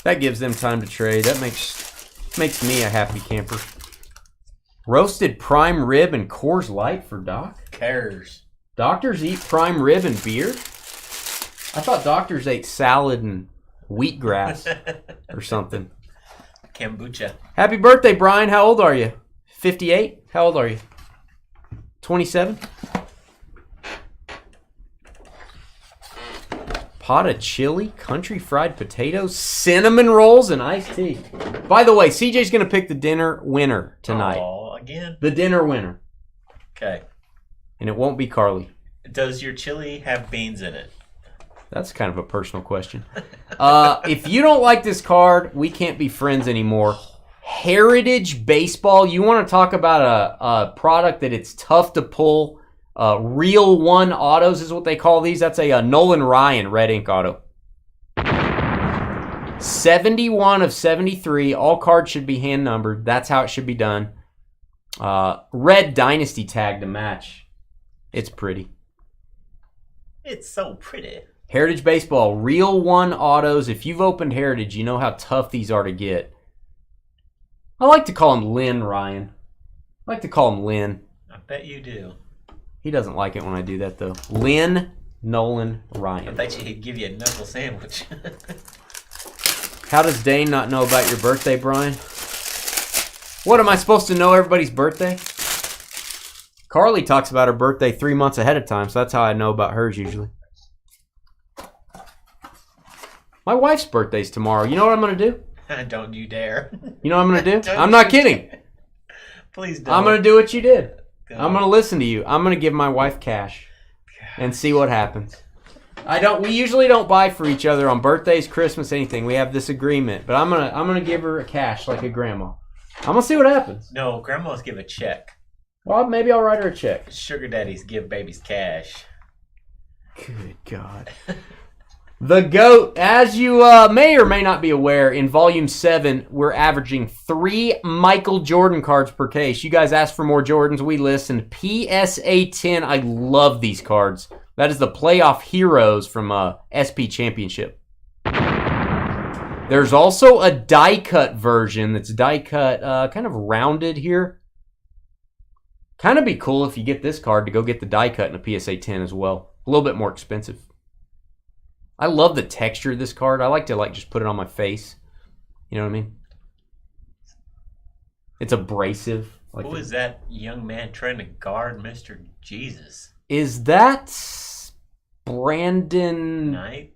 That gives them time to trade. That makes me a happy camper. Roasted prime rib and Coors Light for Doc? Cares. Doctors eat prime rib and beer? I thought doctors ate salad and wheatgrass or something. Kombucha. Happy birthday, Brian. How old are you? 58? How old are you? 27? Pot of chili, country fried potatoes, cinnamon rolls, and iced tea. By the way, CJ's going to pick the dinner winner tonight. Oh, again? The dinner winner. Okay. And it won't be Carly. Does your chili have beans in it? That's kind of a personal question. If you don't like this card, we can't be friends anymore. Heritage Baseball. You want to talk about a product that it's tough to pull. Real One autos is what they call these. That's a Nolan Ryan red ink auto. 71 of 73. All cards should be hand numbered. That's how it should be done. Red Dynasty tag to match. It's pretty. It's so pretty. Heritage Baseball. Real One autos. If you've opened Heritage, you know how tough these are to get. I like to call him Lynn Ryan. I like to call him Lynn. I bet you do. He doesn't like it when I do that, though. Lynn Nolan Ryan. I bet you he'd give you a knuckle sandwich. How does Dane not know about your birthday, Brian? What, am I supposed to know everybody's birthday? Carly talks about her birthday 3 months ahead of time, so that's how I know about hers usually. My wife's birthday's tomorrow. You know what I'm going to do? Don't you dare. You know what I'm going to do? I'm not kidding. Please don't. I'm going to do what you did. Go. I'm going to listen to you. I'm going to give my wife cash and see what happens. We usually don't buy for each other on birthdays, Christmas, anything. We have this agreement, but I'm going to give her a cash like a grandma. I'm going to see what happens. No, grandmas give a check. Well, maybe I'll write her a check. Sugar daddies give babies cash. Good God. The GOAT, as you may or may not be aware, in Volume 7, we're averaging 3 Michael Jordan cards per case. You guys asked for more Jordans. We listened. PSA 10. I love these cards. That is the Playoff Heroes from SP Championship. There's also a die-cut version that's die-cut, kind of rounded here. Kind of be cool if you get this card to go get the die-cut in a PSA 10 as well. A little bit more expensive. I love the texture of this card. I like to just put it on my face. You know what I mean? It's abrasive. Who is that young man trying to guard Mr. Jesus? Is that Brandon Knight?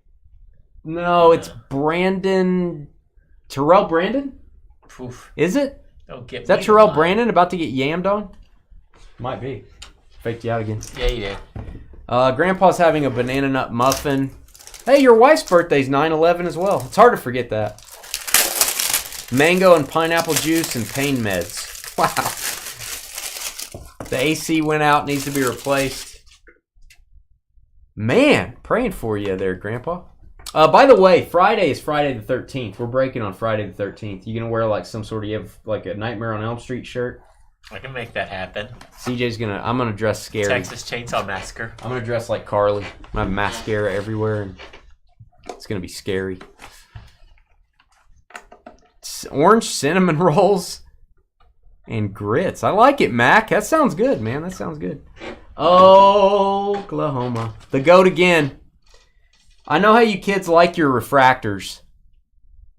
No, it's Brandon Terrell Brandon? Oof. Is it? Don't get Is that me Terrell lying. Brandon about to get yammed on? Might be. Faked you out again. Yeah, you did. Grandpa's having a banana nut muffin. Hey, your wife's birthday's 9/11 as well. It's hard to forget that. Mango and pineapple juice and pain meds. Wow. The AC went out, needs to be replaced. Man, praying for you there, Grandpa. By the way, Friday is Friday the 13th. We're breaking on Friday the 13th. You gonna wear like some sort of, you have like a Nightmare on Elm Street shirt? I can make that happen. I'm gonna dress scary. Texas Chainsaw Massacre. I'm gonna dress like Carly. I'm gonna have mascara everywhere, and it's gonna be scary. Orange cinnamon rolls and grits. I like it, Mac. That sounds good, man. That sounds good. Oklahoma. The GOAT again. I know how you kids like your refractors.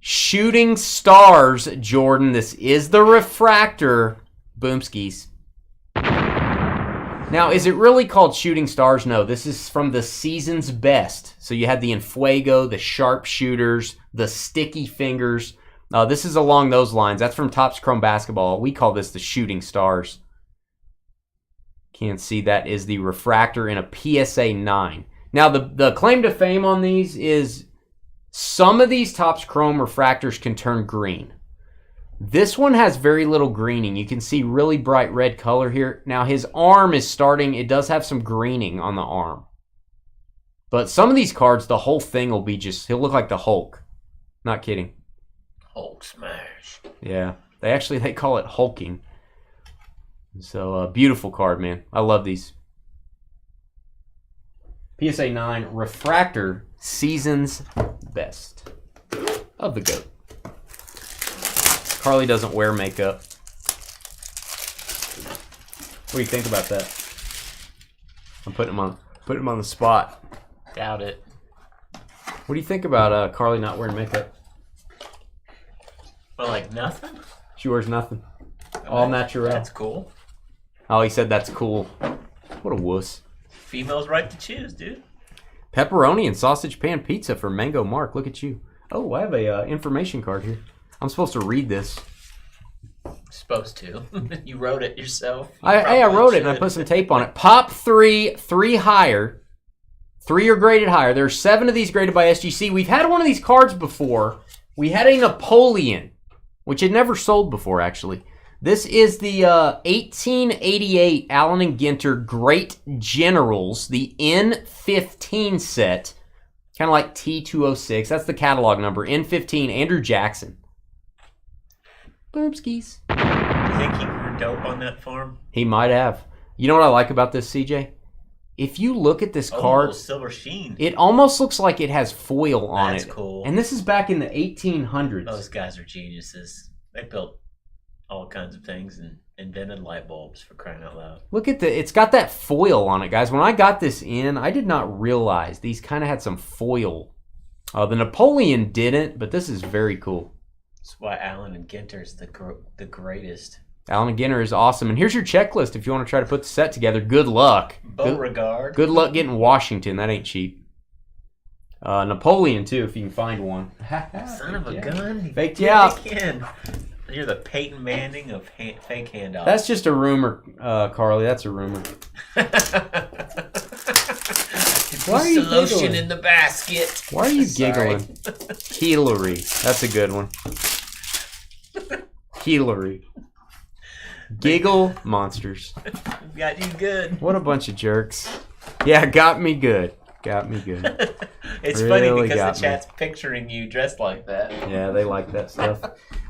Shooting Stars, Jordan. This is the refractor. Boomskis. Now, is it really called Shooting Stars? No, this is from the season's best. So you had the Enfuego, the Sharpshooters, the Sticky Fingers. This is along those lines. That's from Topps Chrome Basketball. We call this the Shooting Stars. Can't see that is the refractor in a PSA 9. Now, the claim to fame on these is some of these Topps Chrome refractors can turn green. This one has very little greening. You can see really bright red color here. Now, his arm is starting. It does have some greening on the arm. But some of these cards, the whole thing will be he'll look like the Hulk. Not kidding. Hulk smash. Yeah. They call it hulking. So, beautiful card, man. I love these. PSA 9 Refractor Season's Best of the GOAT. Carly doesn't wear makeup. What do you think about that? I'm putting him on the spot. Doubt it. What do you think about Carly not wearing makeup? Well, like nothing? She wears nothing. All natural. That's cool. Oh, he said that's cool. What a wuss. Female's right to choose, dude. Pepperoni and sausage pan pizza for Mango Mark. Look at you. Oh, I have a information card here. I'm supposed to read this. Supposed to. You wrote it yourself. I wrote it and I put some tape on it. Pop 3 higher. 3 are graded higher. There are 7 of these graded by SGC. We've had one of these cards before. We had a Napoleon, which had never sold before, actually. This is the 1888 Allen and Ginter Great Generals, the N15 set. Kind of like T206. That's the catalog number. N15, Andrew Jackson. Boomskis. You think he grew dope on that farm? He might have. You know what I like about this, CJ? If you look at this card, silver sheen. It almost looks like it has foil on it. That's cool. And this is back in the 1800s. Those guys are geniuses. They built all kinds of things and invented light bulbs, for crying out loud. Look at it's got that foil on it, guys. When I got this in, I did not realize these kind of had some foil. The Napoleon didn't, but this is very cool. That's why Allen and Ginter is the greatest. Allen and Ginter is awesome. And here's your checklist if you want to try to put the set together. Good luck. Beauregard. Good luck getting Washington. That ain't cheap. Napoleon, too, if you can find one. Son of a gun. Faked you out. You're the Peyton Manning of fake handouts. That's just a rumor, Carly. That's a rumor. Why are you lotion in the basket? Why are you giggling? Hillary. That's a good one. Hillary. Giggle monsters. Got you good. What a bunch of jerks. Yeah, got me good. Got me good. It's really funny because the chat's picturing you dressed like that. Yeah, they like that stuff.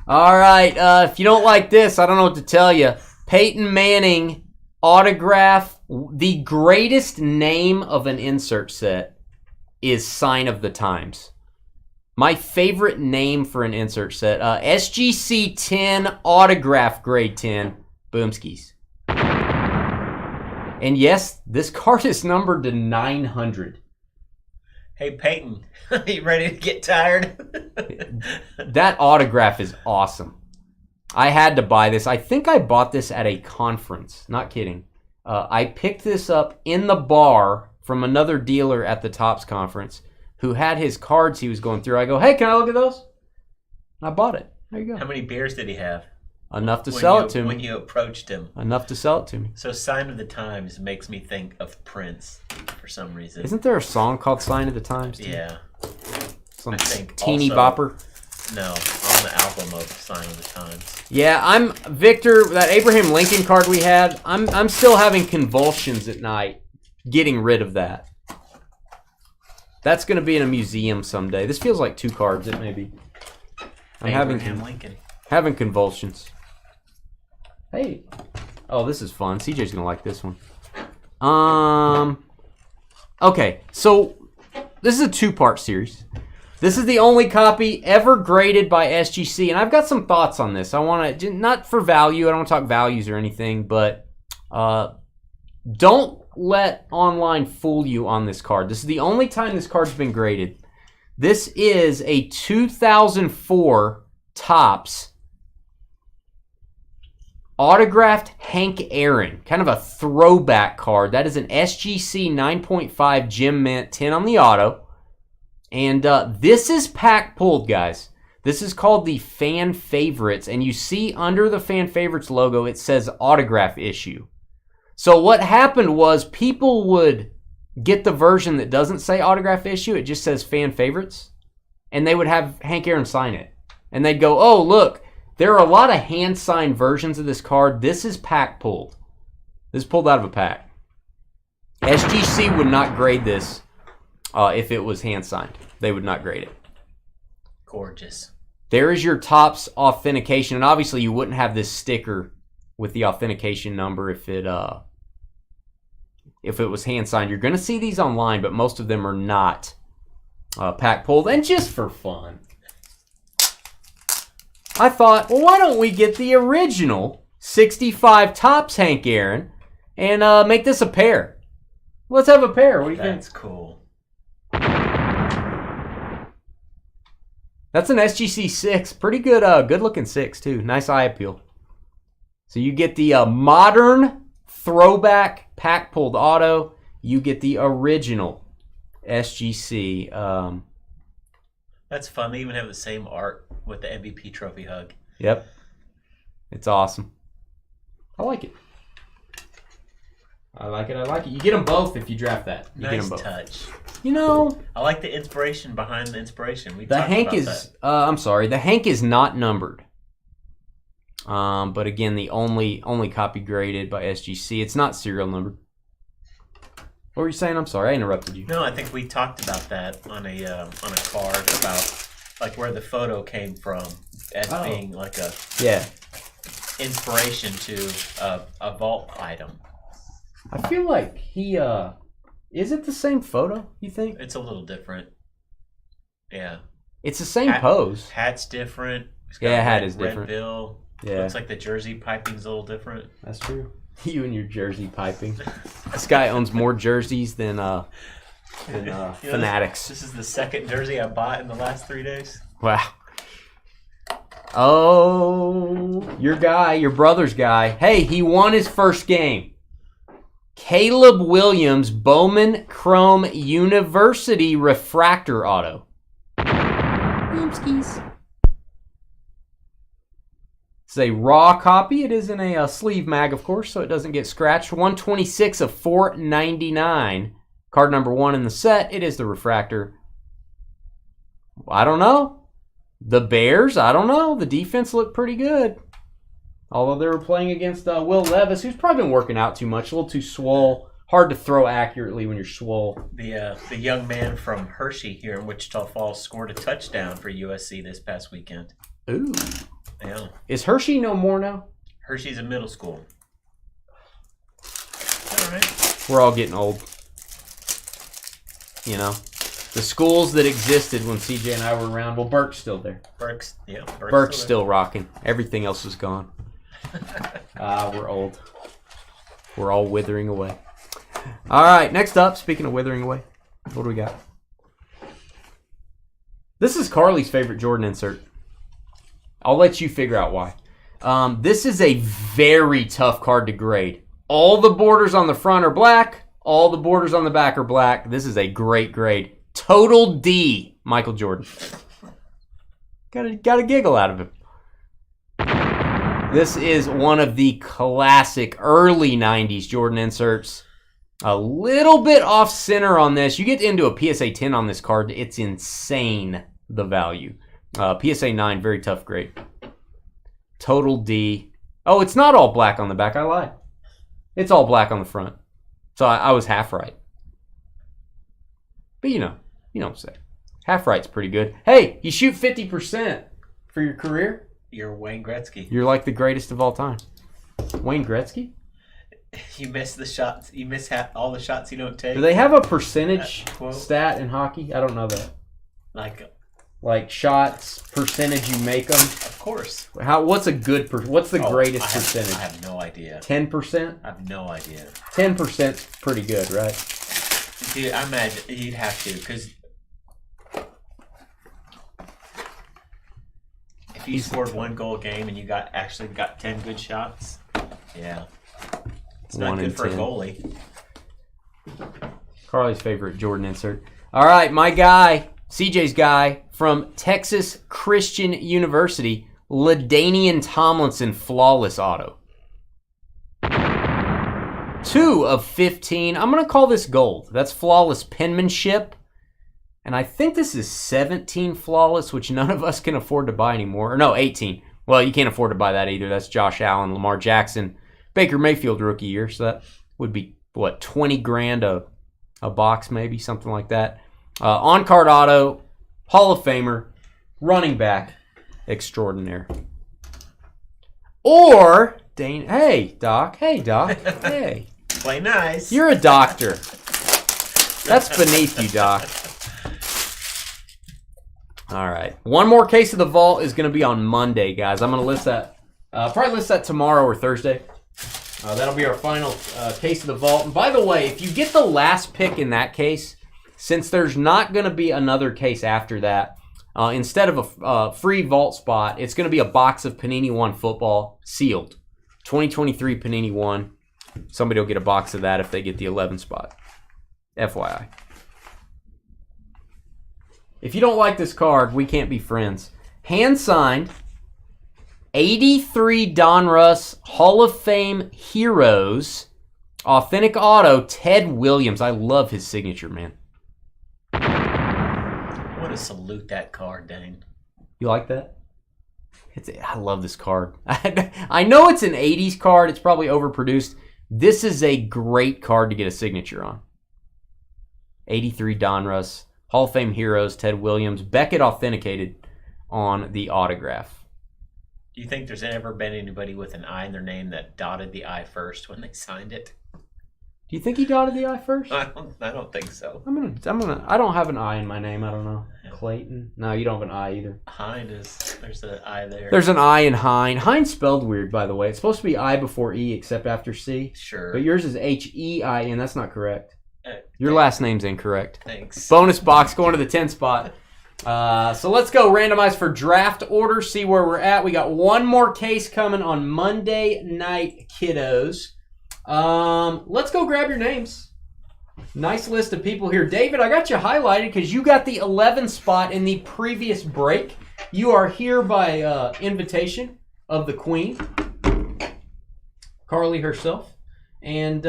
All right, if you don't like this, I don't know what to tell you. Peyton Manning autograph. The greatest name of an insert set is Sign of the Times. My favorite name for an insert set. SGC 10 autograph grade 10. Boomskis. And yes, this card is numbered to 900. Hey, Peyton, you ready to get tired? That autograph is awesome. I had to buy this. I think I bought this at a conference. Not kidding. I picked this up in the bar from another dealer at the Topps conference who had his cards he was going through. I go, hey, can I look at those? And I bought it. There you go. How many beers did he have? Enough to sell it to me. When you approached him. Enough to sell it to me. So Sign of the Times makes me think of Prince for some reason. Isn't there a song called Sign of the Times? Yeah. Some I think teeny also, bopper? No, on the album of Sign of the Times. Yeah, I'm Victor, that Abraham Lincoln card we had, I'm still having convulsions at night getting rid of that. That's going to be in a museum someday. This feels like 2 cards, it may be. I'm having convulsions. Hey. Oh, this is fun. CJ's going to like this one. Okay, so this is a 2-part series. This is the only copy ever graded by SGC, and I've got some thoughts on this. I want to, not for value, I don't want to talk values or anything, but don't let online fool you on this card. This is the only time this card's been graded. This is a 2004 Topps autographed Hank Aaron, kind of a throwback card. That is an SGC 9.5 Gem Mint 10 on the auto. And this is pack pulled, guys. This is called the Fan Favorites. And you see under the Fan Favorites logo, it says autograph issue. So what happened was people would get the version that doesn't say autograph issue. It just says Fan Favorites. And they would have Hank Aaron sign it. And they'd go, oh, look, there are a lot of hand-signed versions of this card. This is pack pulled. This is pulled out of a pack. SGC would not grade this if it was hand-signed. They would not grade it. Gorgeous. There is your Topps authentication. And obviously you wouldn't have this sticker with the authentication number if it if it was hand signed. You're going to see these online, but most of them are not pack pulled. And just for fun, I thought, well, why don't we get the original 65 Topps Hank Aaron and make this a pair? Let's have a pair. What do you think? That's cool. That's an SGC 6. Pretty good, good looking 6 too. Nice eye appeal. So you get the modern throwback pack pulled auto. You get the original SGC. That's fun. They even have the same art with the MVP trophy hug. Yep. It's awesome. I like it. I like it. You get them both if you draft that. You get Nice them both. touch. You know, I like the inspiration behind the inspiration. We the talked Hank about is. that. I'm sorry. The Hank is not numbered. But again, the only copy graded by SGC. It's not serial numbered. What were you saying? I'm sorry, I interrupted you. No, I think we talked about that on a card about like where the photo came from as being like a inspiration to a vault item. I feel like he is it the same photo, you think? It's a little different. Yeah. It's the same pose. Hat's different. Hat is red different. Bill. Yeah. Looks like the jersey piping's a little different. That's true. You and your jersey piping. This guy owns more jerseys than Fanatics. This is the second jersey I bought in the last 3 days. Wow. Oh, your guy, your brother's guy. Hey, he won his first game. Caleb Williams, Bowman Chrome University Refractor Auto. Williamskis. It's a raw copy. It is in a sleeve mag, of course, so it doesn't get scratched. 126 of 499. Card number 1 in the set. It is the refractor. I don't know. The Bears, I don't know. The defense looked pretty good. Although they were playing against Will Levis, who's probably been working out too much, a little too swole. Hard to throw accurately when you're swole. The young man from Hershey here in Wichita Falls scored a touchdown for USC this past weekend. Ooh. Yeah. Is Hershey no more now? Hershey's a middle school. All right. We're all getting old. You know? The schools that existed when CJ and I were around, well, Burke's still there. Burke's still rocking. Everything else is gone. We're old. We're all withering away. All right, next up, speaking of withering away, what do we got? This is Carly's favorite Jordan insert. I'll let you figure out why. This is a very tough card to grade. All the borders on the front are black. All the borders on the back are black. This is a great grade. Total D, Michael Jordan. Got a giggle out of him. This is one of the classic early 90s Jordan inserts. A little bit off center on this. You get into a PSA 10 on this card, it's insane, the value. PSA 9, very tough grade. Total D. Oh, it's not all black on the back. I lied. It's all black on the front. So I was half right. But you know what I'm saying. Half right's pretty good. Hey, you shoot 50% for your career. You're Wayne Gretzky. You're like the greatest of all time. Wayne Gretzky? You miss the shots. You miss all the shots you don't take. Do they have a percentage stat in hockey? I don't know that. Like shots, percentage you make them? Of course. What's a good what's the greatest percentage? I have no idea. 10%? I have no idea. 10%'s pretty good, right? Dude, I imagine you'd have to, because if you scored 1 goal a game and you actually got 10 good shots, yeah. It's not good for 10. A goalie. Carly's favorite Jordan insert. All right, my guy, CJ's guy from Texas Christian University, LaDainian Tomlinson Flawless Auto. 2 of 15. I'm going to call this gold. That's flawless penmanship. And I think this is 17 flawless, which none of us can afford to buy anymore. Or no, 18. Well, you can't afford to buy that either. That's Josh Allen, Lamar Jackson, Baker Mayfield rookie year. So that would be, what, 20 grand a box maybe, something like that. On-card auto, Hall of Famer, running back, extraordinaire. Or, hey, Doc. Hey. Play nice. You're a doctor. That's beneath you, Doc. All right. One more case of the vault is going to be on Monday, guys. I'm going to list that. Probably list that tomorrow or Thursday. That'll be our final case of the vault. And by the way, if you get the last pick in that case, since there's not going to be another case after that, instead of a free vault spot, it's going to be a box of Panini One football sealed. 2023 Panini One. Somebody will get a box of that if they get the 11 spot. FYI. If you don't like this card, we can't be friends. Hand signed, 83 Donruss Hall of Fame Heroes, authentic auto, Ted Williams. I love his signature, man. I want to salute that card, Dane. You like that? I love this card. I know it's an 80s card. It's probably overproduced. This is a great card to get a signature on. 83 Donruss Hall of Fame Heroes, Ted Williams. Beckett authenticated on the autograph. Do you think there's ever been anybody with an I in their name that dotted the I first when they signed it? Do you think he dotted the I first? I don't think so. I don't have an I in my name. I don't know. Clayton? No, you don't have an I either. Hind there's an I there. There's an I in Hind. Hind's spelled weird, by the way. It's supposed to be I before E except after C. Sure. But yours is H-E-I-N. That's not correct. Your last name's incorrect. Thanks. Bonus box going to the 10 spot. So let's go randomize for draft order, see where we're at. We got one more case coming on Monday night, kiddos. Let's go grab your names. Nice list of people here. David, I got you highlighted because you got the 11 spot in the previous break. You are here by invitation of the Queen, Carly herself. And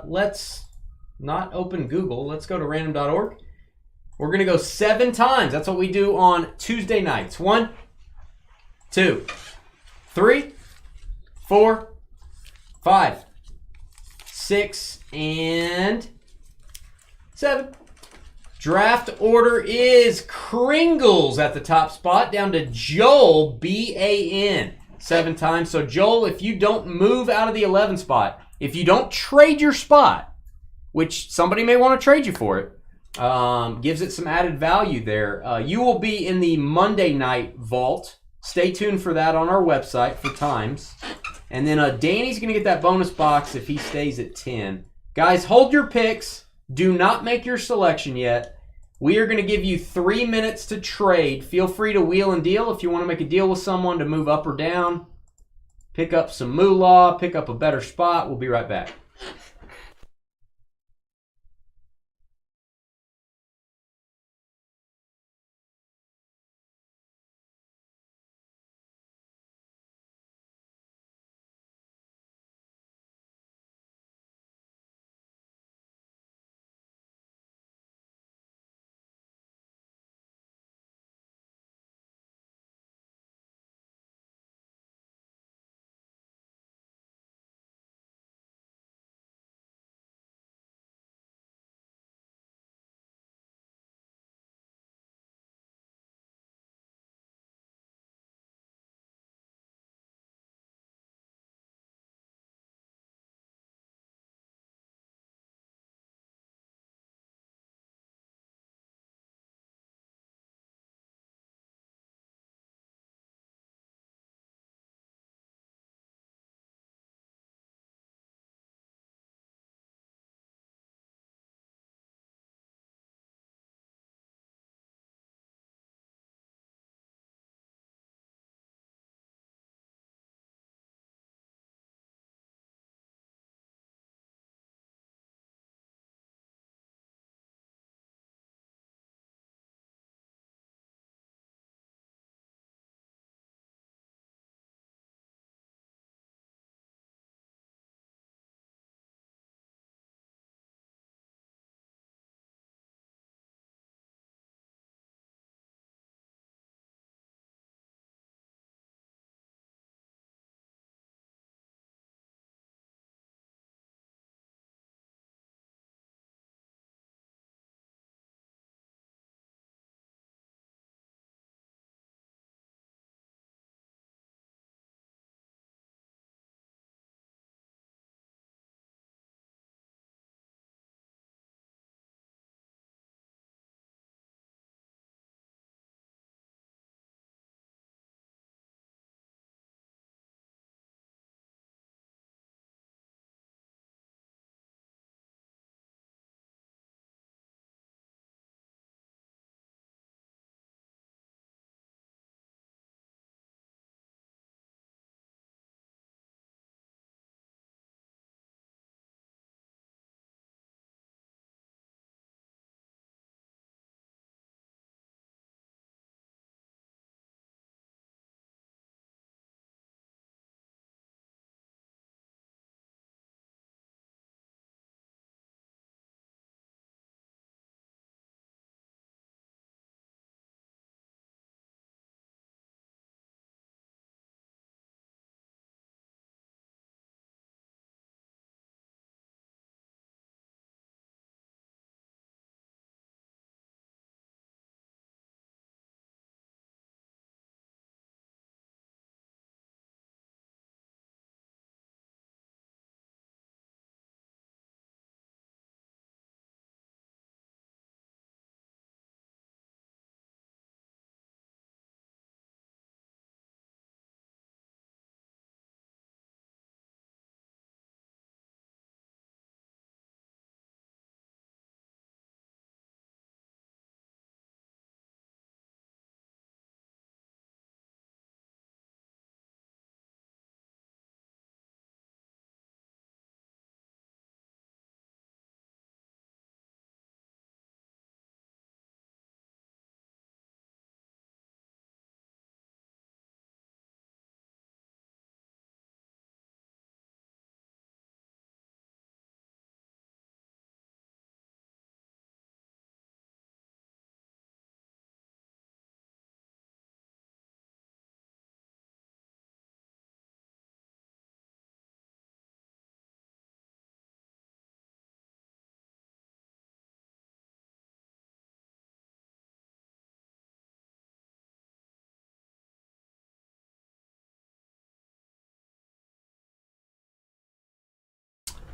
let's not open Google. Let's go to random.org. We're going to go 7 times. That's what we do on Tuesday nights. 1, 2, 3, 4, 5, 6, and 7. Draft order is Kringles at the top spot, down to Joel, B-A-N, 7 times. So, Joel, if you don't move out of the 11 spot, if you don't trade your spot, which somebody may want to trade you for it, gives it some added value there. You will be in the Monday night vault. Stay tuned for that on our website for times. And then Danny's going to get that bonus box if he stays at 10. Guys, hold your picks. Do not make your selection yet. We are going to give you 3 minutes to trade. Feel free to wheel and deal if you want to make a deal with someone to move up or down. Pick up some moolah, pick up a better spot. We'll be right back.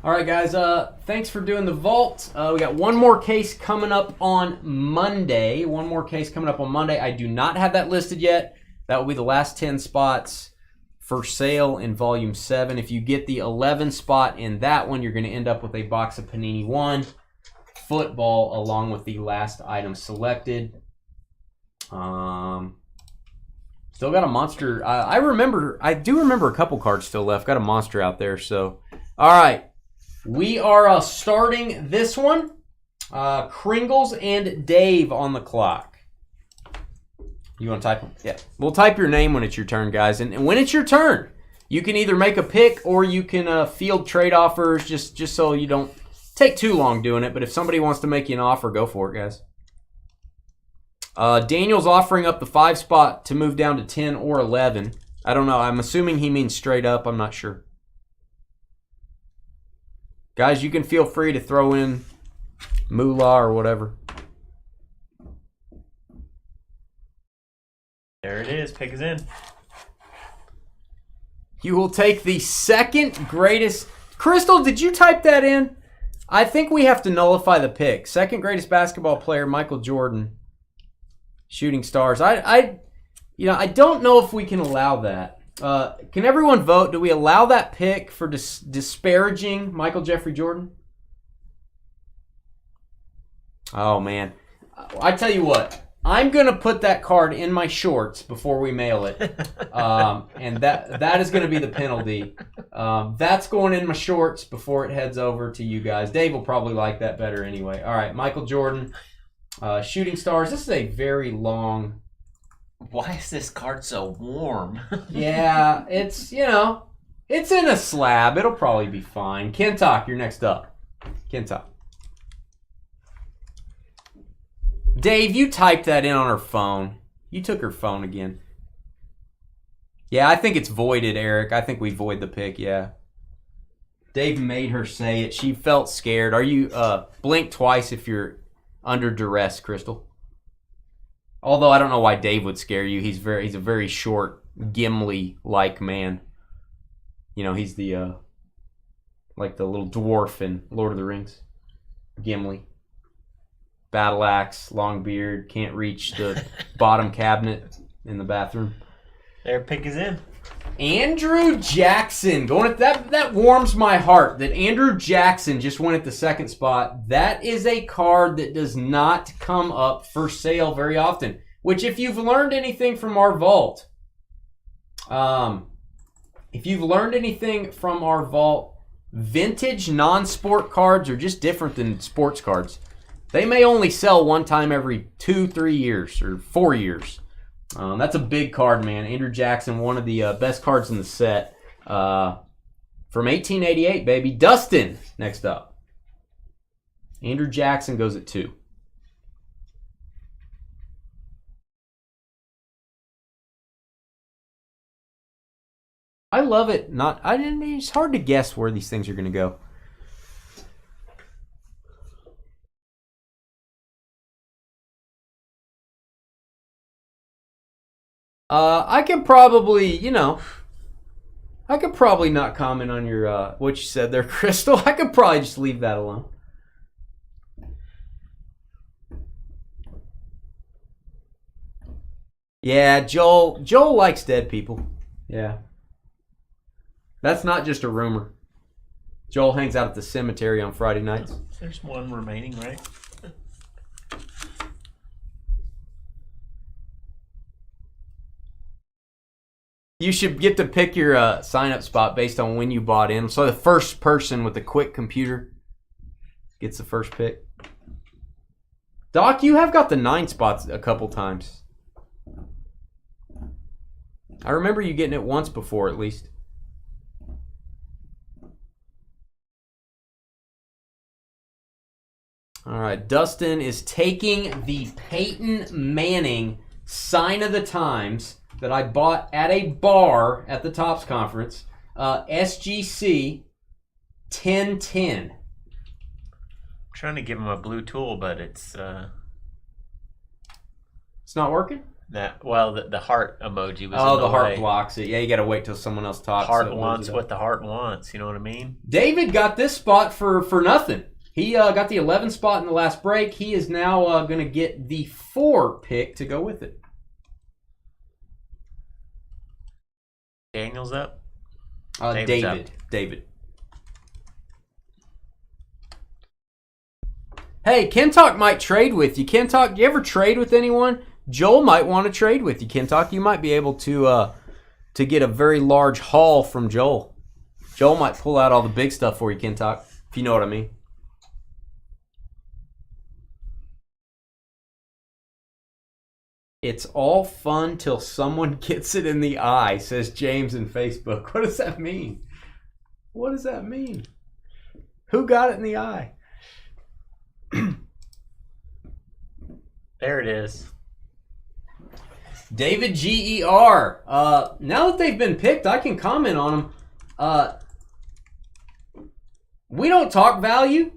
All right, guys. Thanks for doing the vault. We got one more case coming up on Monday. I do not have that listed yet. That will be the last 10 spots for sale in Volume 7. If you get the 11 spot in that one, you're going to end up with a box of Panini 1 football along with the last item selected. Still got a monster. I do remember a couple cards still left. Got a monster out there. So, all right. We are starting this one. Kringles and Dave on the clock. You want to type them? Yeah. We'll type your name when it's your turn, guys. And when it's your turn, you can either make a pick or you can field trade offers just so you don't take too long doing it. But if somebody wants to make you an offer, go for it, guys. Daniel's offering up the 5 spot to move down to 10 or 11. I don't know. I'm assuming he means straight up. I'm not sure. Guys, you can feel free to throw in moolah or whatever. There it is. Pick is in. You will take the second greatest. Crystal, did you type that in? I think we have to nullify the pick. Second greatest basketball player, Michael Jordan. Shooting stars. I don't know if we can allow that. Can everyone vote? Do we allow that pick for disparaging Michael Jeffrey Jordan? Oh, man. I tell you what. I'm going to put that card in my shorts before we mail it. And that is going to be the penalty. That's going in my shorts before it heads over to you guys. Dave will probably like that better anyway. All right, Michael Jordan. Shooting stars. This is a very long... Why is this card so warm? Yeah, it's in a slab. It'll probably be fine. Kentok, you're next up. Kentok. Dave, you typed that in on her phone. You took her phone again. Yeah, I think it's voided, Eric. I think we void the pick, yeah. Dave made her say it. She felt scared. Are you, blink twice if you're under duress, Crystal. Although I don't know why Dave would scare you. He's a very short, Gimli-like man. You know, he's the like the little dwarf in Lord of the Rings. Gimli. Battle axe, long beard, can't reach the bottom cabinet in the bathroom. Their pick is in. Andrew Jackson going at that warms my heart that Andrew Jackson just went at the second spot. That is a card that does not come up for sale very often. Which, if you've learned anything from our vault, vintage non-sport cards are just different than sports cards. They may only sell one time every 2, 3 years or 4 years. That's a big card, man. Andrew Jackson, one of the best cards in the set. From 1888, baby. Dustin, next up. Andrew Jackson goes at 2. I love it. It's hard to guess where these things are going to go. I can probably, not comment on your what you said there, Crystal. I could probably just leave that alone. Yeah, Joel likes dead people. Yeah. That's not just a rumor. Joel hangs out at the cemetery on Friday nights. There's one remaining, right? You should get to pick your sign-up spot based on when you bought in. So the first person with the quick computer gets the first pick. Doc, you have got the 9 spots a couple times. I remember you getting it once before, at least. All right, Dustin is taking the Peyton Manning sign of the times that I bought at a bar at the Topps Conference. SGC 1010. I'm trying to give him a blue tool, but it's not working? Well, the heart emoji was. Oh, in the heart way. blocks it. Yeah, you got to wait till someone else talks. Heart so it wants moves it what up. the heart wants. You know what I mean? David got this spot for nothing. He got the 11 spot in the last break. He is now going to get the 4 pick to go with it. Daniel's up. David. Hey, Kentalk might trade with you. Kentalk, do you ever trade with anyone? Joel might want to trade with you. Kentalk, you might be able to get a very large haul from Joel. Joel might pull out all the big stuff for you, Kentalk, if you know what I mean. It's all fun till someone gets it in the eye, says James in Facebook. What does that mean? What does that mean? Who got it in the eye? There it is. David GER. Now that they've been picked, I can comment on them. We don't talk value.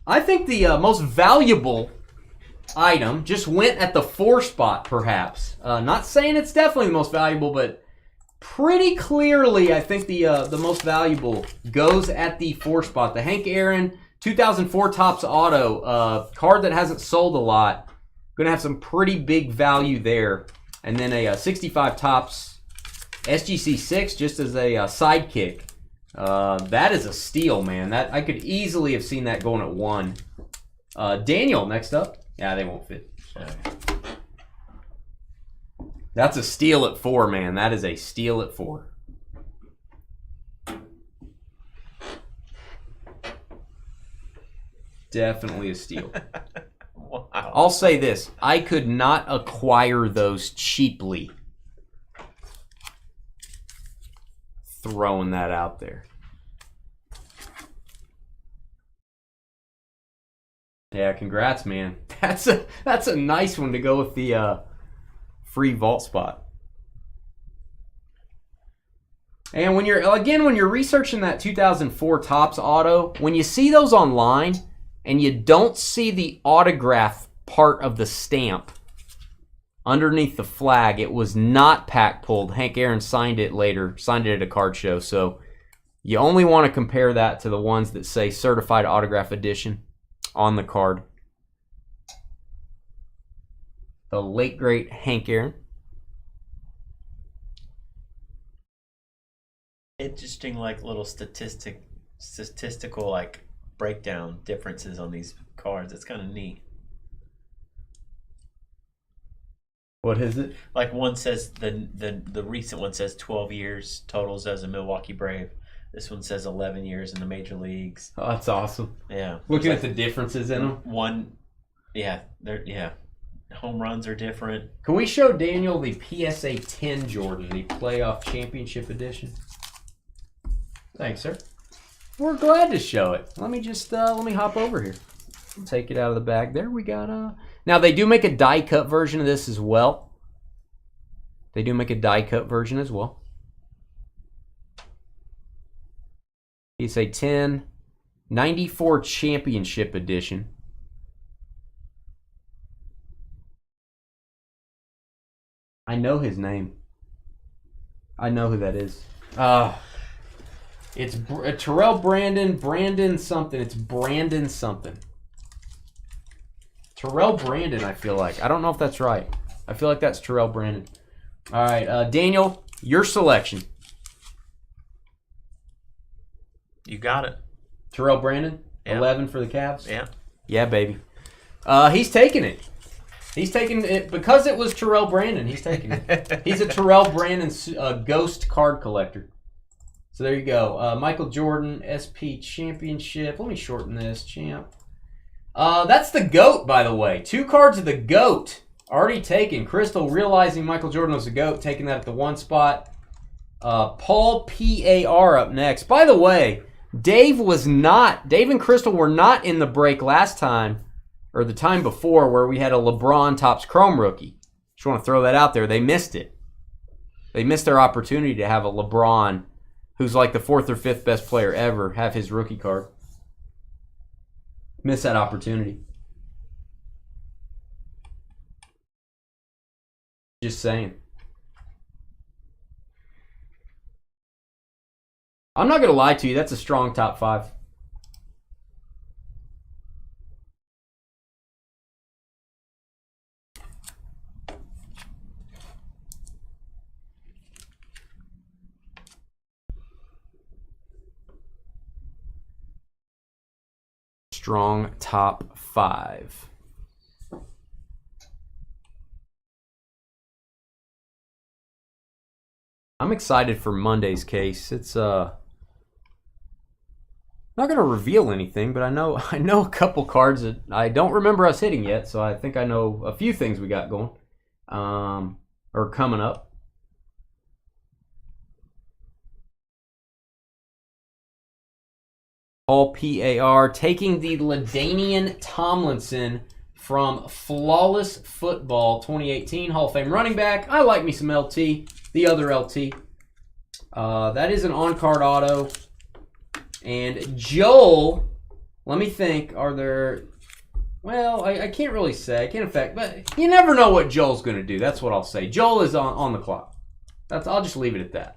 I think the most valuable item just went at the 4 spot, perhaps. Not saying it's definitely the most valuable, but pretty clearly, I think the most valuable goes at the 4 spot. The Hank Aaron 2004 Topps Auto card that hasn't sold a lot. Going to have some pretty big value there. And then a 65 Topps SGC 6 just as a sidekick. That is a steal, man. That I could easily have seen that going at 1. Daniel, next up. Yeah, they won't fit. That's a steal at 4, man. That is a steal at 4. Definitely a steal. Wow. I'll say this. I could not acquire those cheaply. Throwing that out there. Yeah, congrats, man. That's a nice one to go with the free vault spot. And when you're researching that 2004 Topps Auto, when you see those online and you don't see the autograph part of the stamp underneath the flag, it was not pack pulled. Hank Aaron signed it at a card show. So you only want to compare that to the ones that say certified autograph edition on the card. The late great Hank Aaron. Interesting, like little statistical like breakdown differences on these cards. It's kind of neat. What is it? Like one says the recent one says 12 years totals as a Milwaukee Brave. This one says 11 years in the major leagues. Oh, that's awesome. Yeah. Looking at the differences in them. Home runs are different. Can we show Daniel the PSA 10 Jordan, the playoff championship edition? Thanks, sir. We're glad to show it. Let me hop over here. Take it out of the bag. There we got Now they do make a die cut version of this as well. PSA 10 94 championship edition. I know his name. I know who that is. It's Terrell Brandon something. It's Brandon something. Terrell Brandon, I feel like. I don't know if that's right. I feel like that's Terrell Brandon. All right, Daniel, your selection. You got it. Terrell Brandon, Yeah. 11 for the Cavs. Yeah. Yeah, baby. He's taking it. He's taking it because it was Terrell Brandon. He's taking it. He's a Terrell Brandon ghost card collector. So there you go. Michael Jordan SP Championship. Let me shorten this. Champ. That's the GOAT, by the way. 2 cards of the GOAT already taken. Crystal realizing Michael Jordan was the GOAT, taking that at the 1 spot. Paul PAR up next. By the way, Dave and Crystal were not in the break last time, or the time before, where we had a LeBron Topps Chrome rookie. Just want to throw that out there. They missed it. They missed their opportunity to have a LeBron, who's like the 4th or 5th best player ever, have his rookie card. Missed that opportunity. Just saying. I'm not going to lie to you. That's a strong top 5. Strong top 5. I'm excited for Monday's case. It's not going to reveal anything, but I know a couple cards that I don't remember us hitting yet, so I think I know a few things we got going or coming up. All PAR taking the LaDainian Tomlinson from Flawless Football 2018 Hall of Fame running back. I like me some LT, the other LT. That is an on-card auto. And Joel, let me think, are there... Well, I can't really say. I can't affect, but you never know what Joel's going to do. That's what I'll say. Joel is on the clock. I'll just leave it at that.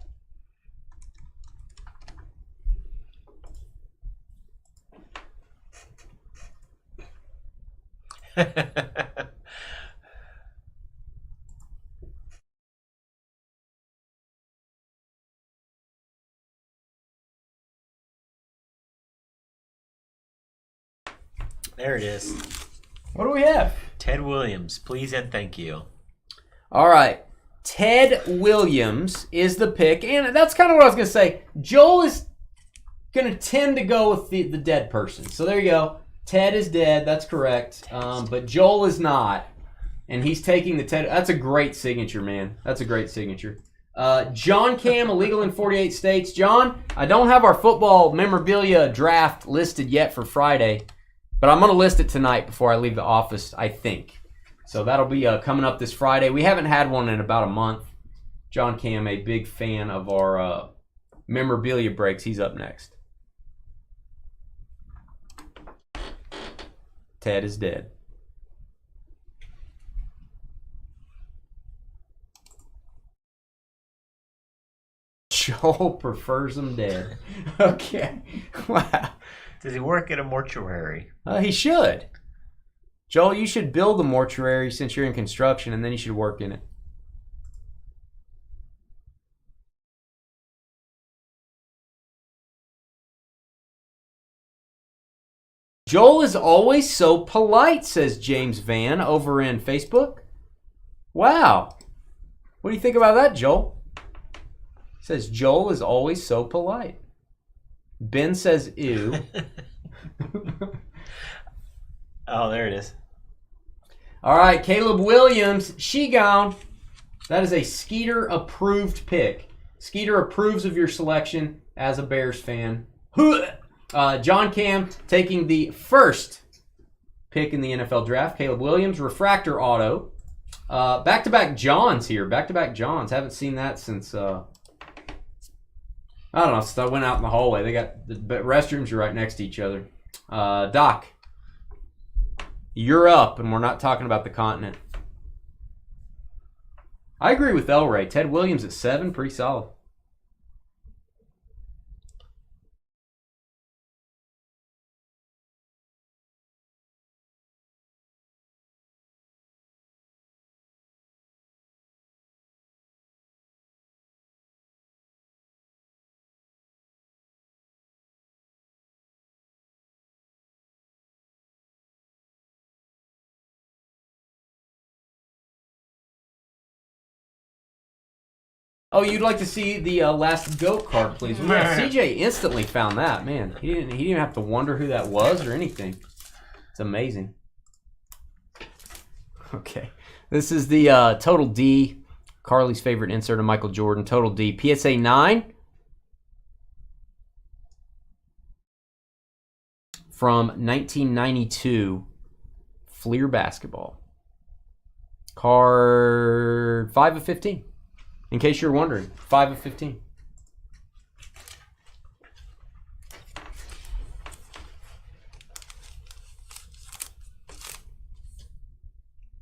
There it is. What do we have? Ted Williams, please and thank you. All right. Ted Williams is the pick, and that's kind of what I was going to say. Joel is going to tend to go with the dead person. So there you go. Ted is dead. That's correct. But Joel is not, and he's taking the Ted. That's a great signature, man. That's a great signature. John Cam, illegal in 48 states. John, I don't have our football memorabilia draft listed yet for Friday, but I'm going to list it tonight before I leave the office, I think. So that'll be coming up this Friday. We haven't had one in about a month. John Cam, a big fan of our memorabilia breaks. He's up next. Ted is dead. Joel prefers him dead. Okay. Wow. Does he work at a mortuary? He should. Joel, you should build a mortuary since you're in construction, and then you should work in it. Joel is always so polite, says James Van over in Facebook. Wow. What do you think about that, Joel? Says Joel is always so polite. Ben says ew. Oh, there it is. All right, Caleb Williams, she gone. That is a Skeeter approved pick. Skeeter approves of your selection as a Bears fan. John Cam taking the first pick in the NFL draft. Caleb Williams, refractor auto. Back-to-back Johns here. Back-to-back Johns. Haven't seen that since, I don't know, since I went out in the hallway. They got the restrooms are right next to each other. Doc, you're up, and we're not talking about the continent. I agree with El Ray. Ted Williams at 7, pretty solid. Oh, you'd like to see the last GOAT card, please? Well, yeah, CJ instantly found that. Man, he didn't even have to wonder who that was or anything. It's amazing. Okay, this is the Total D, Carly's favorite insert of Michael Jordan. Total D, PSA 9 from 1992, Fleer basketball. Card 5 of 15. In case you're wondering, 5 of 15.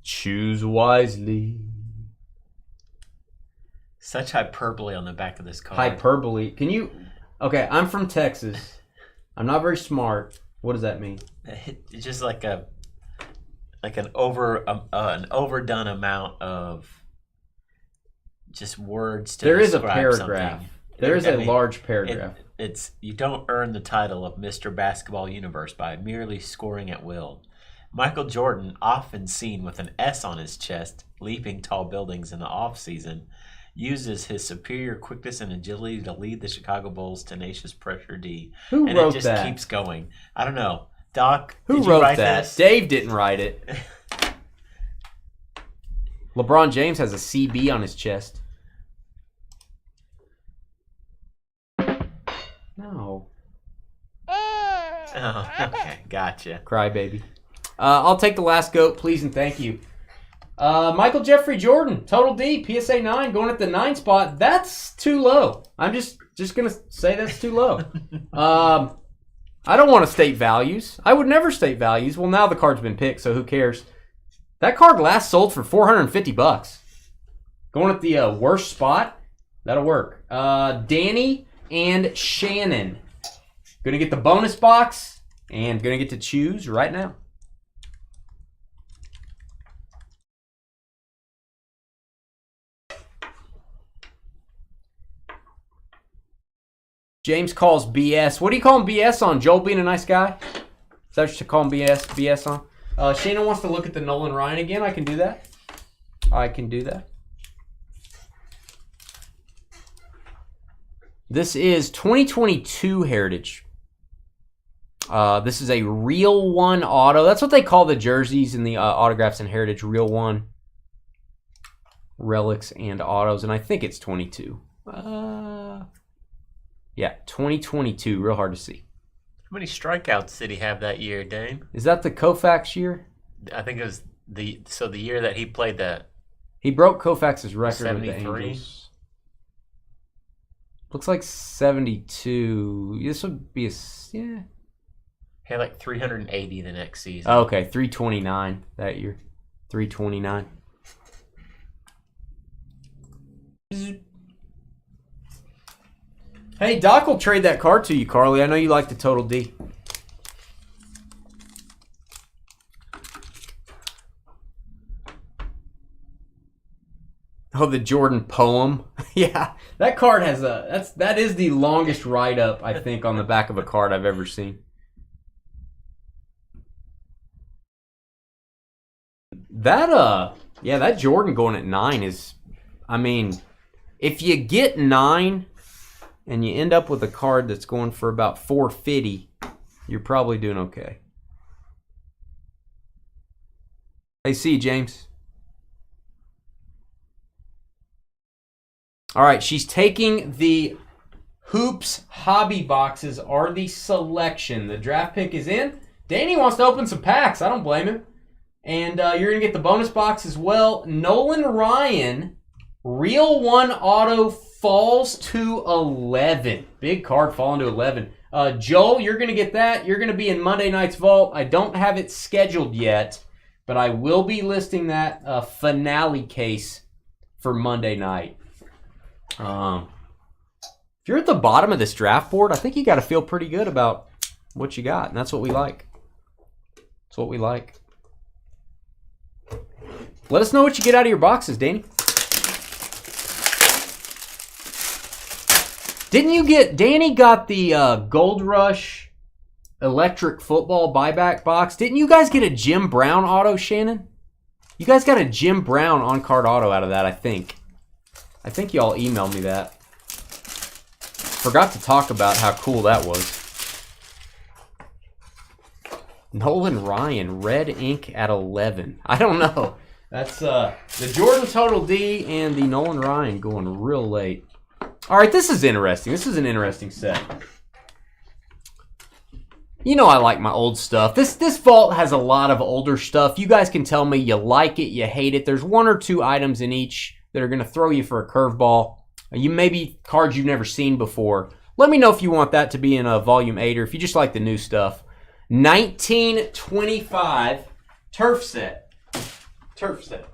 Choose wisely. Such hyperbole on the back of this card. Hyperbole. Can you? Okay, I'm from Texas. I'm not very smart. What does that mean? It's just like an overdone amount of just words to There is a describe paragraph. something. There is a large paragraph. It's you don't earn the title of Mr. Basketball Universe by merely scoring at will. Michael Jordan, often seen with an S on his chest, leaping tall buildings in the offseason, uses his superior quickness and agility to lead the Chicago Bulls' tenacious pressure D. Who and wrote it just that? keeps going. I don't know. Doc, Who did you wrote write that? this? Dave didn't write it. LeBron James has a CB on his chest. No. Oh, okay. Gotcha. Crybaby. I'll take the last goat, please and thank you. Michael Jeffrey Jordan, total D, PSA 9, going at the 9 spot. That's too low. I'm just going to say that's too low. I don't want to state values. I would never state values. Well, now the card's been picked, so who cares? That card last sold for $450. Going at the worst spot. That'll work. Danny and Shannon. Going to get the bonus box and going to get to choose right now. James calls BS. What do you call him BS on? Joel being a nice guy? Is that what you call him BS on? Shannon wants to look at the Nolan Ryan again. I can do that. I can do that. This is 2022 Heritage. This is a real one auto. That's what they call the jerseys and the autographs in Heritage. Real one. Relics and autos. And I think it's 22. Yeah, 2022. Real hard to see. How many strikeouts did he have that year, Dane? Is that the Koufax year? I think it was the year that he played that. He broke Koufax's record with the 73? Angels. Looks like 72. This would be yeah. He had like 380 the next season. Oh, okay, 329 that year. 329. Hey, Doc will trade that card to you, Carly. I know you like the total D. Oh, the Jordan poem. Yeah, that card has that is the longest write-up, I think, on the back of a card I've ever seen. That that Jordan going at 9 is, I mean, if you get 9 and you end up with a card that's going for about $450, you're probably doing okay. Hey, see you, James. All right, she's taking the Hoops Hobby Boxes are the selection. The draft pick is in. Danny wants to open some packs. I don't blame him. And you're going to get the bonus box as well. Nolan Ryan, Real One Auto, falls to 11. Big card falling to 11. Joel, you're going to get that. You're going to be in Monday night's vault. I don't have it scheduled yet, but I will be listing that finale case for Monday night. If you're at the bottom of this draft board, I think you got to feel pretty good about what you got, and that's what we like. That's what we like. Let us know what you get out of your boxes, Danny. Didn't you get... Danny got the Gold Rush electric football buyback box. Didn't you guys get a Jim Brown auto, Shannon? You guys got a Jim Brown on-card auto out of that, I think. I think y'all emailed me that. Forgot to talk about how cool that was. Nolan Ryan, red ink at 11. I don't know. That's the Jordan Total D and the Nolan Ryan going real late. All right, this is interesting. This is an interesting set. You know I like my old stuff. This vault has a lot of older stuff. You guys can tell me you like it, you hate it. There's one or two items in each that are going to throw you for a curveball. You maybe cards you've never seen before. Let me know if you want that to be in a volume 8 or if you just like the new stuff. 1925 turf set. Turf set.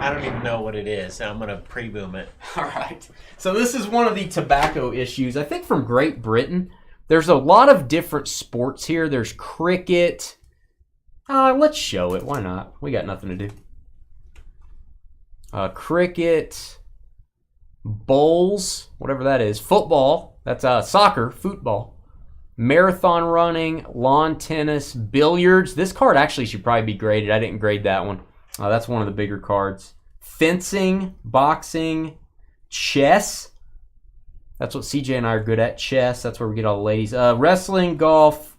I don't even know what it is. I'm gonna pre-boom it. All right. So this is one of the tobacco issues, I think, from Great Britain. There's a lot of different sports here. There's cricket. Let's show it. Why not? We got nothing to do. Cricket, bowls, whatever that is, football. That's soccer, football. Marathon running, lawn tennis, billiards. This card actually should probably be graded. I didn't grade that one. That's one of the bigger cards. Fencing, boxing, chess. That's what CJ and I are good at. Chess. That's where we get all the ladies. Wrestling, golf,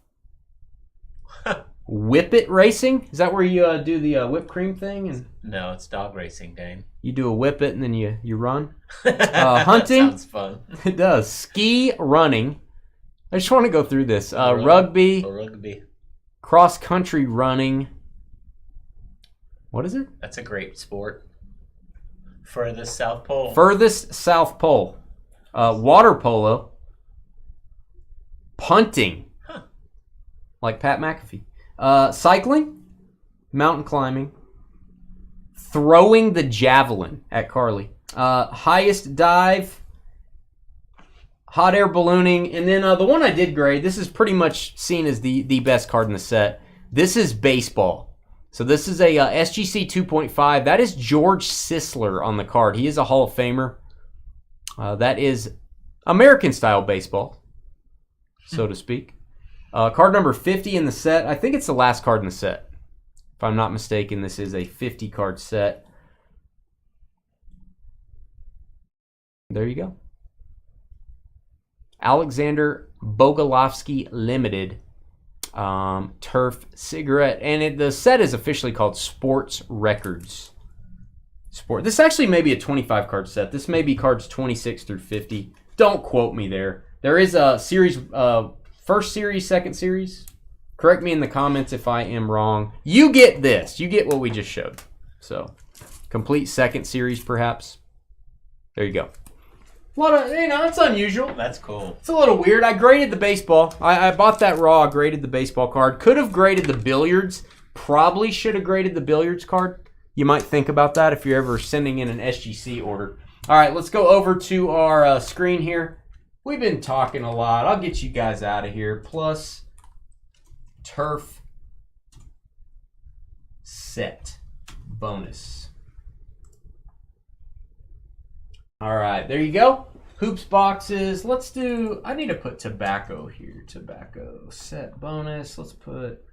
whippet racing. Is that where you do the whipped cream thing? And no, it's dog racing, Dane. you do a whippet and then you run. Hunting. Sounds fun. It does. Ski running. I just want to go through this. Rugby. Rugby. Cross country running. What is it? That's a great sport. Furthest South Pole. Furthest South Pole. Water polo. Punting. Huh. Like Pat McAfee. Cycling. Mountain climbing. Throwing the javelin at Carly. Highest dive. Hot air ballooning. And then the one I did grade, this is pretty much seen as the best card in the set. This is baseball. So this is a SGC 2.5. That is George Sisler on the card. He is a Hall of Famer. That is American-style baseball, so to speak. Card number 50 in the set. I think it's the last card in the set. If I'm not mistaken, this is a 50-card set. There you go. Alexander Bogolovsky Limited. Turf cigarette. And the set is officially called Sports Records. This actually may be a 25-card set. This may be cards 26 through 50. Don't quote me there. There is a series, first series, second series. Correct me in the comments if I am wrong. You get this. You get what we just showed. So, complete second series, perhaps. There you go. A lot of, it's unusual. That's cool. It's a little weird. I graded the baseball. I bought that raw, graded the baseball card. Could have graded the billiards. Probably should have graded the billiards card. You might think about that if you're ever sending in an SGC order. All right, let's go over to our screen here. We've been talking a lot. I'll get you guys out of here. Plus turf set bonus. All right, there you go. Hoops boxes. Let's do, I need to put tobacco here. Tobacco set bonus. Let's put,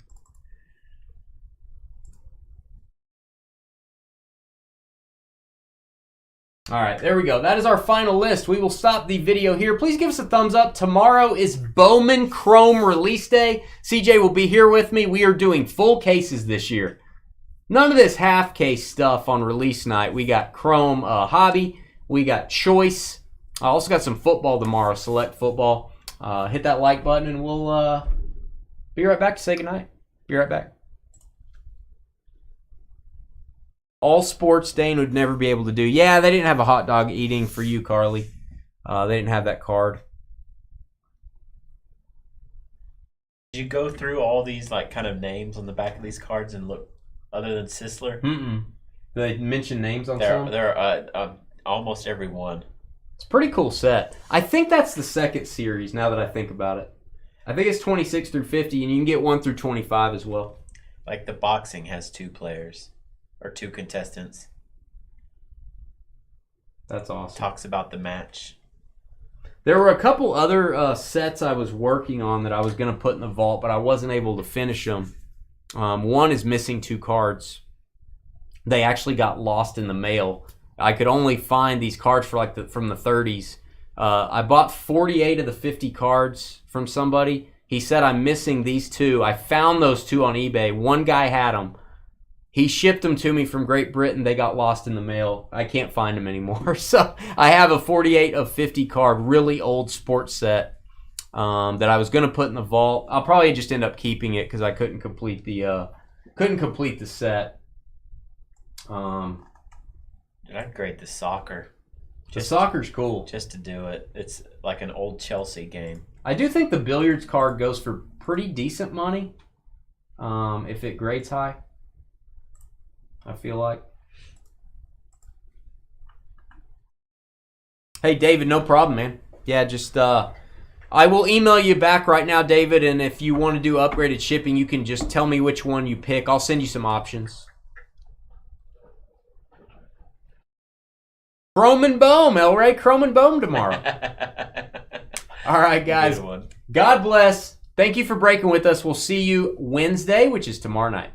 all right, there we go. That is our final list. We will stop the video here. Please give us a thumbs up. Tomorrow is Bowman Chrome release day. CJ will be here with me. We are doing full cases this year. None of this half case stuff on release night. We got Chrome Hobby. We got Choice. I also got some football tomorrow, select football. Hit that like button and we'll be right back to say goodnight. Be right back. All sports Dane would never be able to do. Yeah, they didn't have a hot dog eating for you, Carly. They didn't have that card. Did you go through all these like kind of names on the back of these cards and look other than Sisler? Mm-mm. Do they mention names on some? There almost every one. It's a pretty cool set. I think that's the second series now that I think about it. I think it's 26 through 50, and you can get 1 through 25 as well. Like the boxing has 2 players or 2 contestants. That's awesome. Talks about the match. There were a couple other sets I was working on that I was going to put in the vault, but I wasn't able to finish them. One is missing 2 cards. They actually got lost in the mail. I could only find these cards for from the 30s. I bought 48 of the 50 cards from somebody. He said I'm missing these 2. I found those 2 on eBay. One guy had them. He shipped them to me from Great Britain. They got lost in the mail. I can't find them anymore. So I have a 48 of 50 card, really old sports set that I was going to put in the vault. I'll probably just end up keeping it because I couldn't complete the set. I'd grade the soccer. The soccer's cool. Just to do it. It's like an old Chelsea game. I do think the billiards card goes for pretty decent money if it grades high. I feel like. Hey, David, no problem, man. Yeah, just I will email you back right now, David, and if you want to do upgraded shipping, you can just tell me which one you pick. I'll send you some options. Chrome and Boom, El Rey, Chrome and Boom tomorrow. All right, guys. God bless. Thank you for breaking with us. We'll see you Wednesday, which is tomorrow night.